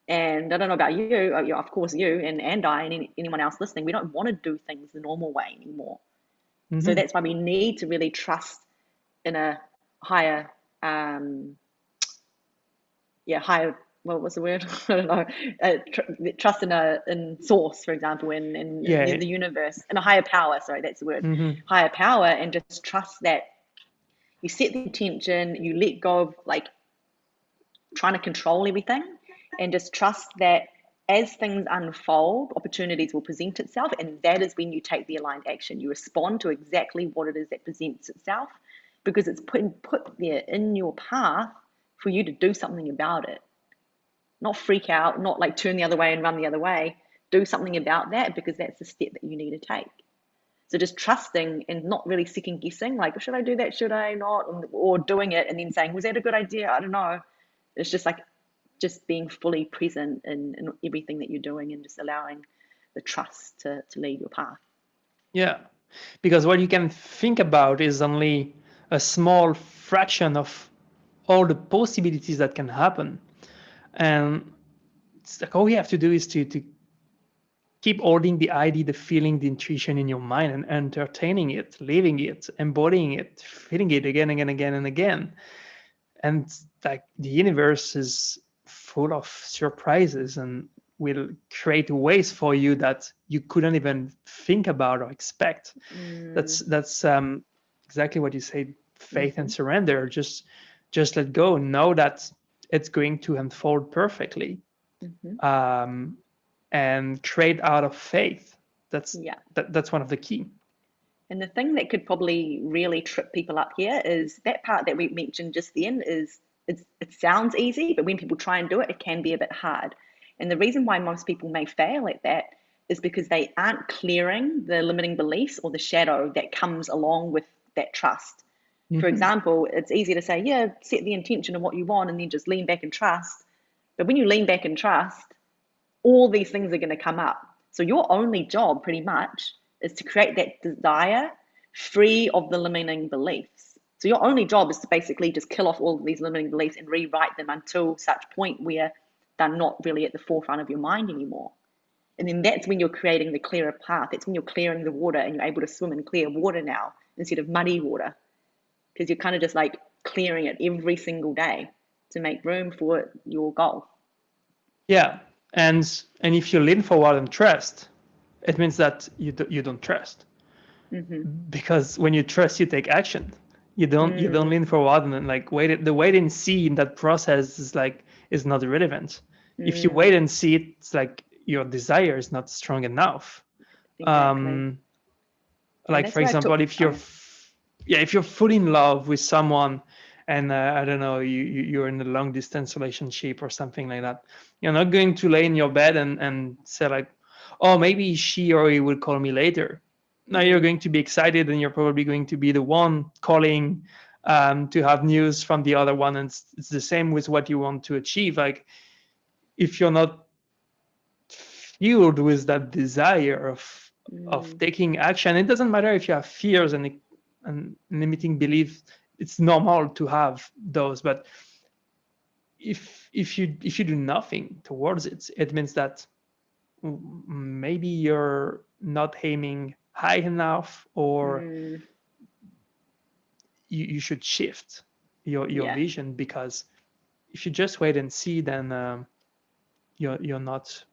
And I don't know about you, of course, you and I and anyone else listening, we don't want to do things the normal way anymore. So that's why we need to really trust in a higher, well, what's the word? I don't know. Trust in source, for example, in the universe, in a higher power. Sorry, that's the word. Higher power, and just trust that you set the intention, you let go of like trying to control everything, and just trust that as things unfold, opportunities will present itself, and that is when you take the aligned action. You respond to exactly what it is that presents itself, because it's put there in your path for you to do something about it. Not freak out, not like turn the other way and run the other way. Do something about that, because that's the step that you need to take. So just trusting and not really second guessing, like, should I do that? Should I not? Or doing it and then saying, was that a good idea? I don't know. It's just like just being fully present in everything that you're doing and just allowing the trust to lead your path.
Yeah, because what you can think about is only a small fraction of all the possibilities that can happen. And it's like all you have to do is to keep holding the idea, the feeling, the intuition in your mind and entertaining it, living it, embodying it, feeling it again and again and again. And like the universe is full of surprises and will create ways for you that you couldn't even think about or expect. That's exactly what you say. Faith and surrender. Just let go. Know that it's going to unfold perfectly. And trade out of faith. That's one of the key.
And the thing that could probably really trip people up here is that part that we mentioned just then is it sounds easy, but when people try and do it, it can be a bit hard. And the reason why most people may fail at that is because they aren't clearing the limiting beliefs or the shadow that comes along with that trust. For
Hmm.
example, it's easy to say, yeah, set the intention of what you want and then just lean back and trust. But when you lean back and trust, all these things are going to come up. So your only job, pretty much, is to create that desire free of the limiting beliefs. So your only job is to basically just kill off all of these limiting beliefs and rewrite them until such point where they're not really at the forefront of your mind anymore. And then that's when you're creating the clearer path. That's when you're clearing the water and you're able to swim in clear water now instead of muddy water, because you're kind of just like clearing it every single day to make room for your goal.
Yeah, and if you lean forward and trust, it means that you don't trust,
Mm-hmm.
because when you trust, you take action. You don't
Mm,
lean forward and then like wait. The wait and see in that process is not relevant. If you wait
mm,
and see, it's like your desire is not strong enough.
exactly.
Um,
And
like
that's
for
where I
example,
took,
if
oh
you're
yeah.
yeah, if you're fully in love with someone, and I don't know, you're in a long distance relationship or something like that, you're not going to lay in your bed and say like, oh, maybe she or he will call me later. Now you're
Mm,
going to be excited, and you're probably going to be the one calling, to have news from the other one. And it's the same with what you want to achieve. Like if you're not fueled with that desire of
mm,
taking action, it doesn't matter if you have fears and limiting beliefs. It's normal to have those, but if you do nothing towards it, it means that maybe you're not aiming high enough, or
mm,
you should shift your
yeah.
vision, because if you just wait and see, then you're not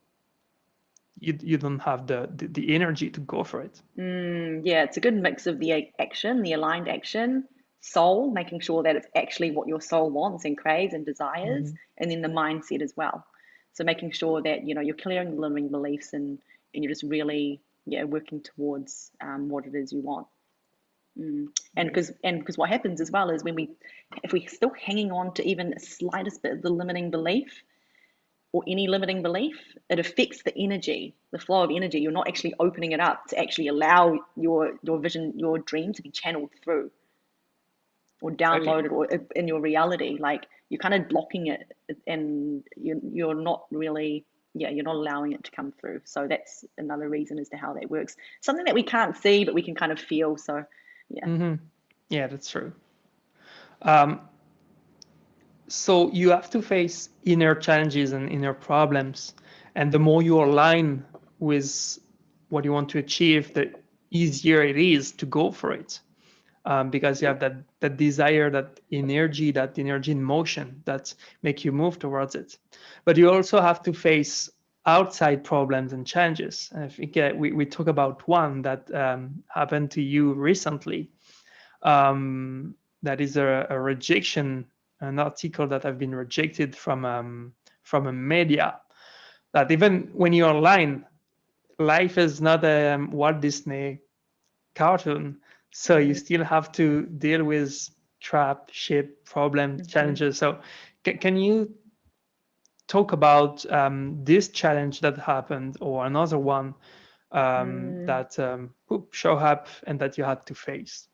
you don't have the energy to go for it.
Yeah, it's a good mix of the action, the aligned action, soul, making sure that it's actually what your soul wants and craves and desires,
Mhm.
and then the mindset as well. So making sure that you're clearing the limiting beliefs and you're just really working towards what it is you want. And because what happens as well is if we're still hanging on to even the slightest bit of the limiting belief or any limiting belief, it affects the energy, the flow of energy. You're not actually opening it up to actually allow your vision, your dream to be channeled through or
Exactly.
downloaded or in your reality. Like you're kind of blocking it, and you're not really, you're not allowing it to come through. So that's another reason as to how that works. Something that we can't see, but we can kind of feel. So yeah.
Hmm. Yeah, that's true. Um, so you have to face inner challenges and inner problems, and the more you align with what you want to achieve, the easier it is to go for it, because you
Yeah.
have that desire, that energy in motion that make you move towards it. But you also have to face outside problems and challenges. And I think we talk about one that happened to you recently. That is a rejection, an article that have been rejected from a media. That even when you're online, life is not a Walt Disney cartoon, so you
Mm-hmm.
still have to deal with trap, shit, problems,
Mm-hmm.
challenges. So can you talk about this challenge that happened, or another one
Mm.
that show up and that you had to face?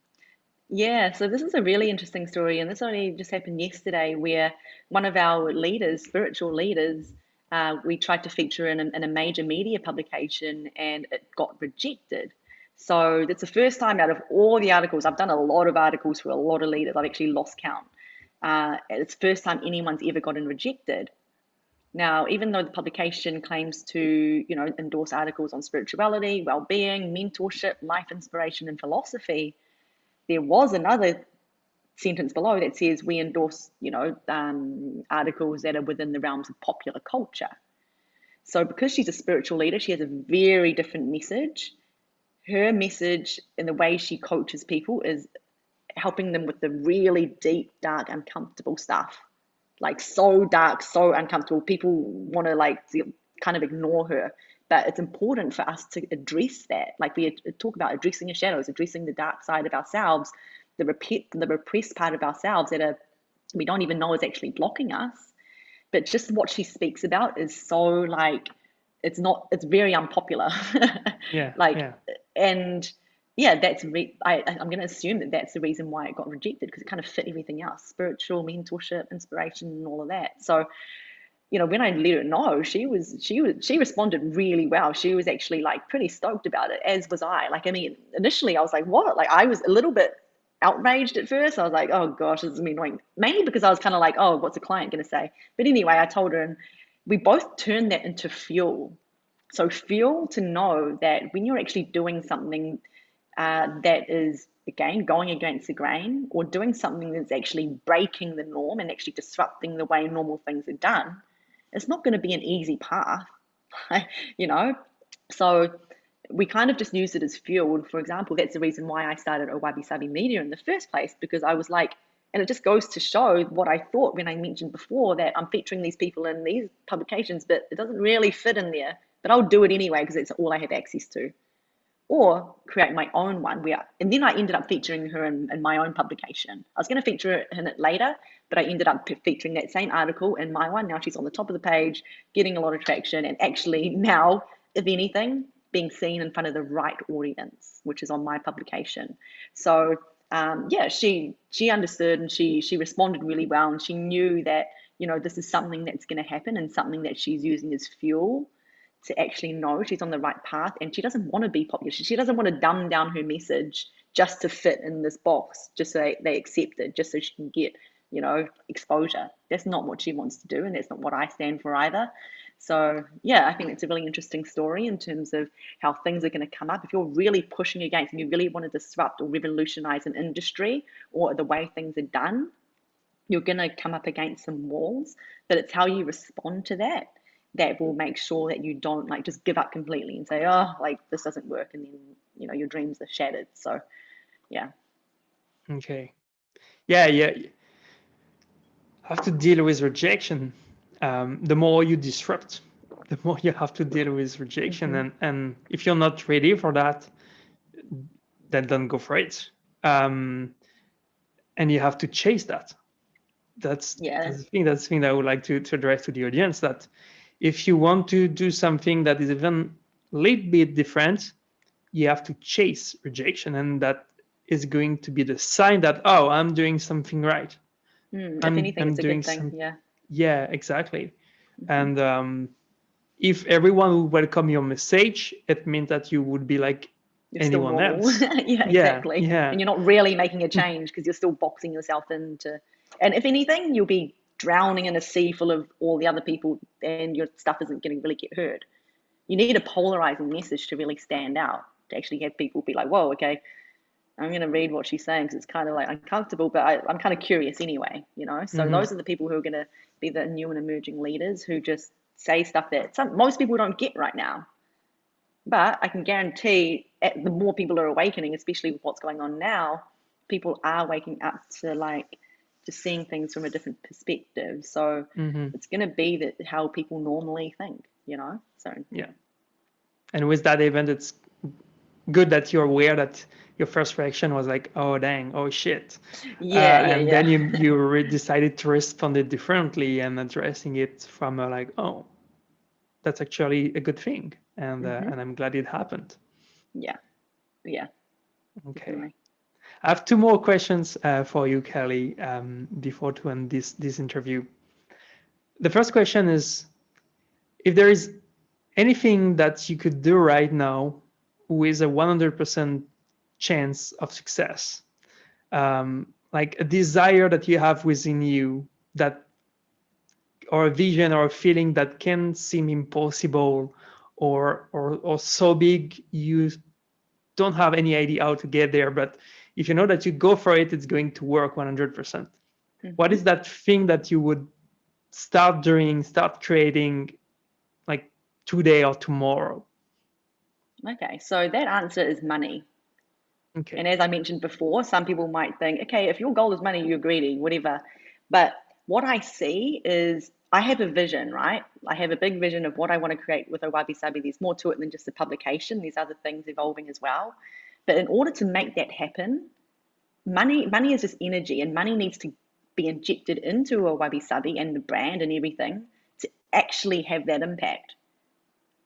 Yeah, so this is a really interesting story, and this only just happened yesterday, where one of our leaders, spiritual leaders, we tried to feature in a major media publication, and it got rejected. So it's the first time out of all the articles. I've done a lot of articles for a lot of leaders. I've actually lost count. It's the first time anyone's ever gotten rejected. Now, even though the publication claims to, endorse articles on spirituality, well-being, mentorship, life inspiration, and philosophy, there was another sentence below that says we endorse, articles that are within the realms of popular culture. So because she's a spiritual leader, she has a very different message. Her message and the way she coaches people is helping them with the really deep, dark, uncomfortable stuff. Like so dark, so uncomfortable. People want to kind of ignore her. But it's important for us to address that. Like we talk about addressing the shadows, addressing the dark side of ourselves, the repressed part of ourselves that are we don't even know is actually blocking us. But just what she speaks about is so like, it's very unpopular.
Yeah,
Like,
yeah.
and yeah, I'm going to assume that that's the reason why it got rejected, because it kind of fit everything else: spiritual, mentorship, inspiration, and all of that. So, when I let her know, she responded really well. She was actually like pretty stoked about it, as was I. Like, I mean, initially I was like, what? Like, I was a little bit outraged at first. I was like, oh gosh, this is me annoying. Mainly because I was kind of like, oh, what's a client going to say? But anyway, I told her, and we both turned that into fuel. So fuel to know that when you're actually doing something that is, again, going against the grain, or doing something that's actually breaking the norm and actually disrupting the way normal things are done, it's not going to be an easy path, you know? So we kind of just use it as fuel. And for example, that's the reason why I started Wabi Sabi Media in the first place, because I was like, and it just goes to show what I thought when I mentioned before, that I'm featuring these people in these publications, but it doesn't really fit in there. But I'll do it anyway because it's all I have access to, or create my own one and then I ended up featuring her in my own publication. I was going to feature her in it later, but I ended up featuring that same article in my one. Now she's on the top of the page, getting a lot of traction, and actually now, if anything, being seen in front of the right audience, which is on my publication. So yeah, she understood, and she responded really well, and she knew that this is something that's going to happen, and something that she's using as fuel to actually know she's on the right path, and she doesn't want to be popular. She doesn't want to dumb down her message just to fit in this box, just so they accept it, just so she can get, exposure. That's not what she wants to do, and that's not what I stand for either. So yeah, I think it's a really interesting story in terms of how things are going to come up. If you're really pushing against and you really want to disrupt or revolutionize an industry or the way things are done, you're going to come up against some walls, but it's how you respond to that will make sure that you don't like just give up completely and say, oh, like this doesn't work, and then your dreams are shattered. So yeah.
Okay. Yeah, yeah. Have to deal with rejection. The more you disrupt, the more you have to deal with rejection. And if you're not ready for that, then don't go for it. And you have to chase that. That's the thing. That's the thing that I would like to address to the audience. That if you want to do something that is even a little bit different, you have to chase rejection, and that is going to be the sign that, oh, I'm doing something right.
If anything, it's a good thing.
Yeah, exactly. And if everyone would welcome your message, it means that you would be like
you're
anyone else.
Yeah, exactly.
Yeah.
And you're not really making a change because you're still boxing yourself into. And if anything, you'll be drowning in a sea full of all the other people, and your stuff isn't going to really get heard. You need a polarizing message to really stand out, to actually have people be like, whoa, okay, I'm going to read what she's saying, because it's kind of like uncomfortable, but I'm kind of curious anyway, So those are the people who are going to be the new and emerging leaders, who just say stuff that most people don't get right now. But I can guarantee the more people are awakening, especially with what's going on now, people are waking up to like just seeing things from a different perspective. So it's going to be that how people normally think, So
yeah. And with that event, it's good that you're aware that your first reaction was like, oh dang, oh shit. And then you decided to respond it differently and addressing it from like, oh, that's actually a good thing, and I'm glad it happened.
Yeah.
Okay.
Definitely.
I have two more questions for you, Kelly, before to end this interview. The first question is, if there is anything that you could do right now with a 100% chance of success, like a desire that you have within you, that, or a vision or a feeling that can seem impossible or so big you don't have any idea how to get there, but if you know that you go for it, it's going to work 100%. What is that thing that you would start creating like today or tomorrow?
Okay, so that answer is money.
Okay.
And as I mentioned before, some people might think, okay, if your goal is money, you're greedy, whatever. But what I see is, I have a vision, right? I have a big vision of what I want to create with Wabi Sabi. There's more to it than just a publication. There's other things evolving as well. But in order to make that happen, money is just energy, and money needs to be injected into a wabi sabi and the brand and everything to actually have that impact.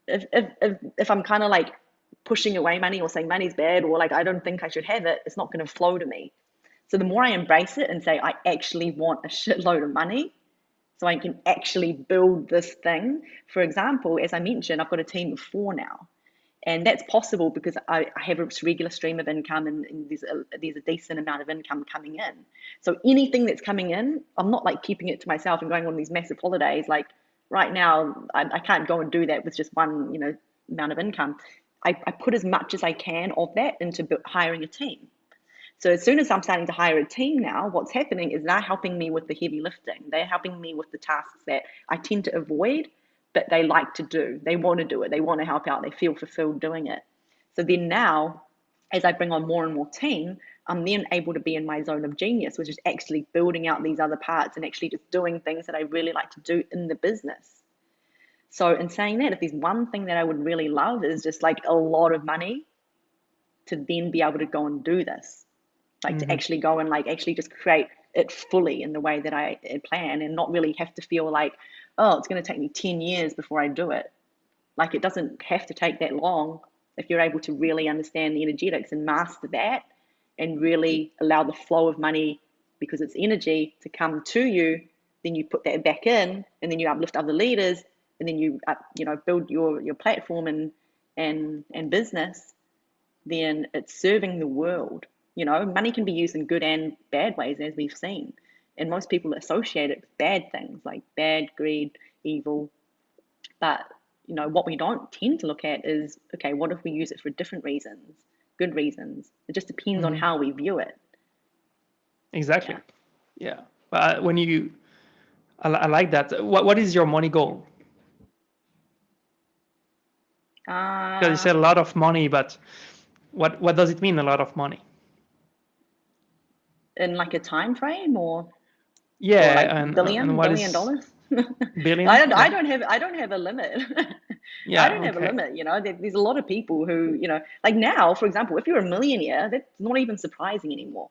If I'm kind of like pushing away money or saying money's bad or like I don't think I should have it, it's not going to flow to me. So the more I embrace it and say I actually want a shitload of money, so I can actually build this thing. For example, as I mentioned, I've got a team of 4 now. And that's possible because I have a regular stream of income, and there's a decent amount of income coming in. So anything that's coming in, I'm not like keeping it to myself and going on these massive holidays. Like right now, I can't go and do that with just one, amount of income. I put as much as I can of that into hiring a team. So as soon as I'm starting to hire a team now, what's happening is they're helping me with the heavy lifting. They're helping me with the tasks that I tend to avoid, but they like to do. They want to do it. They want to help out. They feel fulfilled doing it. So then now, as I bring on more and more team, I'm then able to be in my zone of genius, which is actually building out these other parts and actually just doing things that I really like to do in the business. So in saying that, if there's one thing that I would really love is just like a lot of money to then be able to go and do this, like to actually go and like actually just create it fully in the way that I plan and not really have to feel like, oh, it's going to take me 10 years before I do it. Like it doesn't have to take that long if you're able to really understand the energetics and master that and really allow the flow of money, because it's energy, to come to you. Then you put that back in, and then you uplift other leaders, and then you build your platform and business. Then it's serving the world. Money can be used in good and bad ways, as we've seen. And most people associate it with bad things like bad, greed, evil. But, what we don't tend to look at is, okay, what if we use it for different reasons, good reasons? It just depends on how we view it.
Exactly. Yeah. But I like that. What is your money goal? Because you said a lot of money, but what does it mean, a lot of money?
In like a time frame or
Yeah,
like
and
billion
what
billion
is
dollars?
billion?
I don't have a limit.
Yeah,
I don't have a limit. There's a lot of people who, like now, for example, if you're a millionaire, that's not even surprising anymore.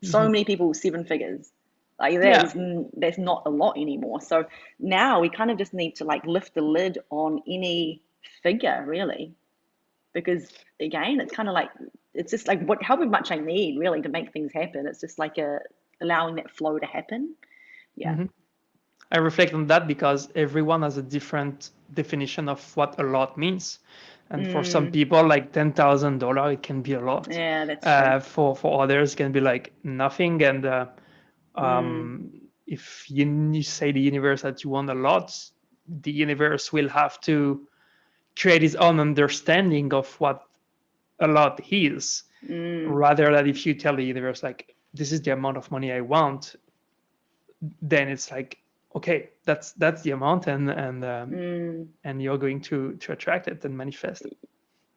So many people, 7 figures. Like that's not a lot anymore. So now we kind of just need to like lift the lid on any figure, really, because again, it's kind of like, it's just like however much I need really to make things happen. It's just like allowing that flow to happen. Yeah.
I reflect on that because everyone has a different definition of what a lot means. And for some people, like $10,000, it can be a lot.
Yeah, that's true.
For others, it can be like nothing. And if you say the universe that you want a lot, the universe will have to create its own understanding of what a lot is, rather than if you tell the universe like, this is the amount of money I want, then it's like, okay, that's the amount, and you're going to attract it and manifest it.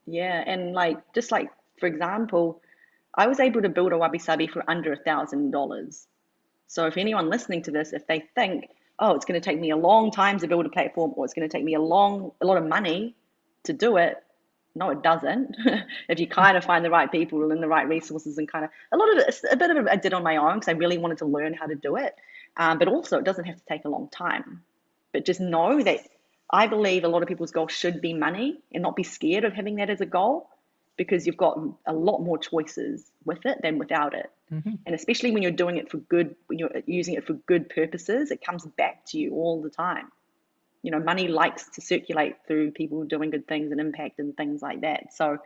Yeah, and like just like for example, I was able to build a wabi sabi for under $1,000. So if anyone listening to this, if they think, oh, it's going to take me a long time to build a platform, or it's going to take me a lot of money to do it, no, it doesn't. If you kind of find the right people and the right resources, and kind of a bit of it I did on my own because I really wanted to learn how to do it. But also it doesn't have to take a long time. But just know that I believe a lot of people's goal should be money, and not be scared of having that as a goal, because you've got a lot more choices with it than without it. And especially when you're doing it for good, when you're using it for good purposes, it comes back to you all the time. Money likes to circulate through people doing good things and impact and things like that. So,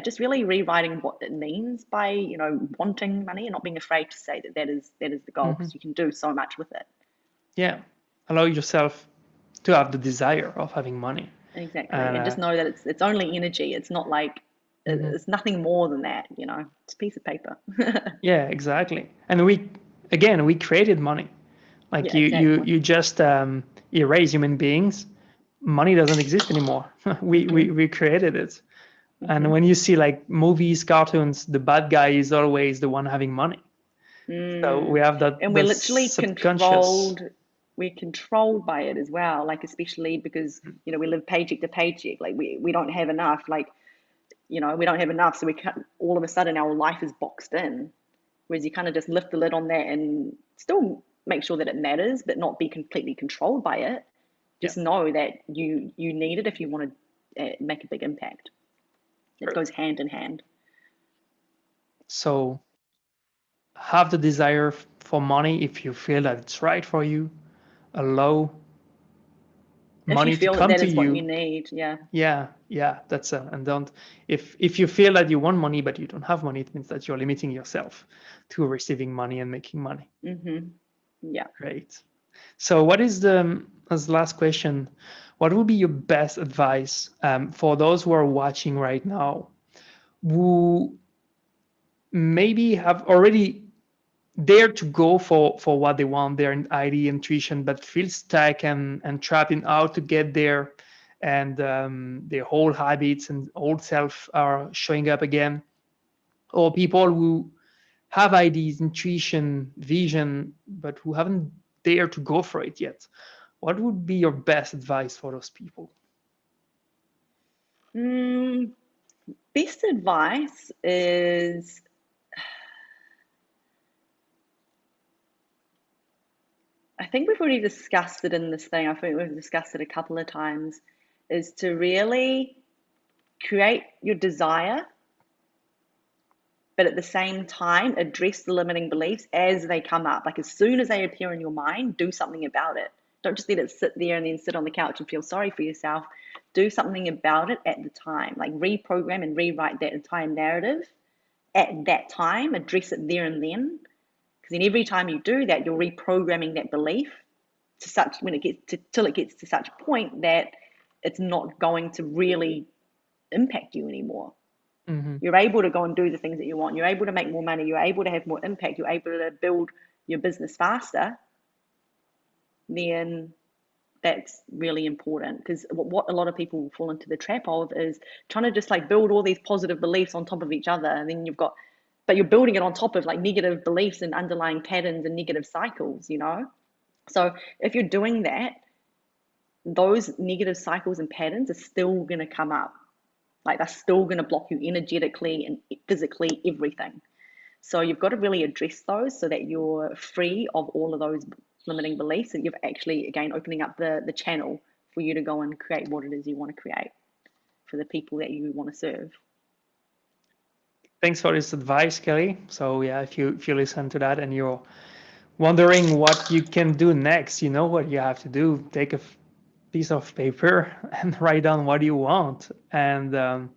just really rewriting what it means by, wanting money and not being afraid to say that is the goal, because you can do so much with it.
Yeah. Allow yourself to have the desire of having money.
Exactly. And just know that it's only energy. It's not like, it's nothing more than that, it's a piece of paper.
Yeah, exactly. And we created money. Like you just erase human beings. Money doesn't exist anymore. we created it. And when you see like movies, cartoons, the bad guy is always the one having money. So we have that.
And we're literally controlled. We're controlled by it as well. Like, especially because, we live paycheck to paycheck. Like we don't have enough. Like, we don't have enough. So we can't, all of a sudden our life is boxed in. Whereas you kind of just lift the lid on that and still make sure that it matters, but not be completely controlled by it.
Yeah.
Just know that you need it if you want to make a big impact. It
Great.
goes hand in hand.
So have the desire for money if you feel that it's right for you. Allow
If you
money to
feel that
come
that
to
is what you
you.
need, yeah.
Yeah, that's and don't, if you feel that you want money but you don't have money, it means that you're limiting yourself to receiving money and making money.
Yeah.
Great. So what is the, as the last question, what would be your best advice for those who are watching right now who maybe have already dared to go for what they want, their ID intuition, but feel stuck and trapped in how to get there, and their whole habits and old self are showing up again, or people who have ideas, intuition, vision, but who haven't dared to go for it yet? What would be your best advice for those people?
Best advice is, I think we've already discussed it in this thing. I think we've discussed it a couple of times, is to really create your desire, but at the same time, address the limiting beliefs as they come up. Like as soon as they appear in your mind, do something about it. Don't just let it sit there and then sit on the couch and feel sorry for yourself. Do something about it at the time. Like reprogram and rewrite that entire narrative at that time, address it there and then. Because then every time you do that, you're reprogramming that belief to such, when it gets to, till it gets to such a point that it's not going to really impact you anymore. You're able to go and do the things that you want. You're able to make more money. You're able to have more impact. You're able to build your business faster. Then that's really important, because what a lot of people fall into the trap of is trying to just like build all these positive beliefs on top of each other, and then but you're building it on top of like negative beliefs and underlying patterns and negative cycles, you know. So if you're doing that, those negative cycles and patterns are still going to come up. Like they're still going to block you energetically and physically, everything. So you've got to really address those so that you're free of all of those limiting beliefs, and you're actually, again, opening up the channel for you to go and create what it is you want to create for the people that you want to serve.
Thanks for this advice, Kelly. So yeah, if you listen to that and you're wondering what you can do next, you know what you have to do. Take a piece of paper and write down what you want, and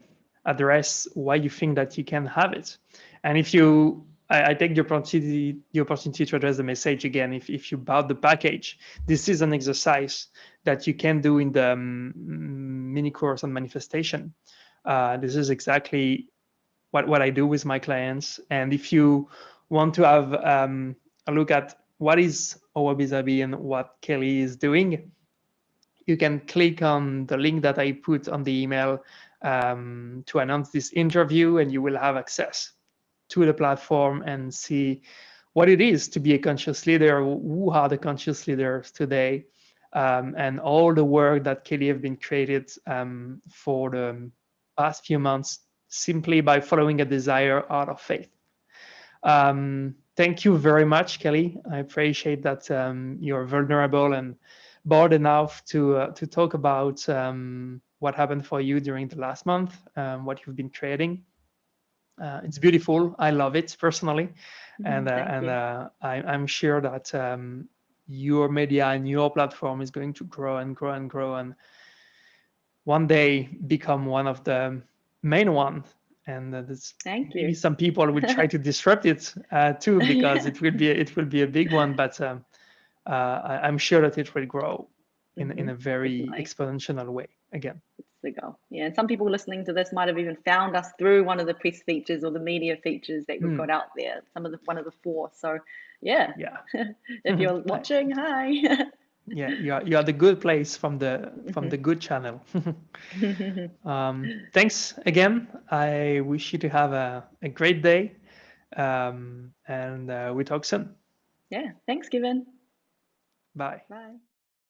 address why you think that you can have it. And if you, I take the opportunity to address the message again. If you bought the package, this is an exercise that you can do in the mini course on manifestation. This is exactly what I do with my clients. And if you want to have a look at what is Owabi and what Kelly is doing, you can click on the link that I put on the email to announce this interview, and you will have access to the platform and see what it is to be a conscious leader, who are the conscious leaders today, and all the work that Kelly have been created for the past few months simply by following a desire out of faith. Thank you very much, Kelly. I appreciate that you're vulnerable and bold enough to talk about what happened for you during the last month, what you've been creating. It's beautiful. I love it personally, and
Thank you.
I'm sure that your media and your platform is going to grow and grow and grow, and one day become one of the main ones. And
Thank
maybe
you.
some people will try to disrupt it too, because
Yeah.
it will be a big one. But I'm sure that it will grow in a very
Definitely.
exponential way again.
It's the goal. Yeah. And some people listening to this might have even found us through one of the press features or the media features that we've got out there. One of the four. So yeah.
Yeah.
If you're watching, hi.
Yeah, you are the good place from the good channel. Thanks again. I wish you to have a great day, and we talk soon.
Yeah. Thanks, Kevin.
Bye.
Bye.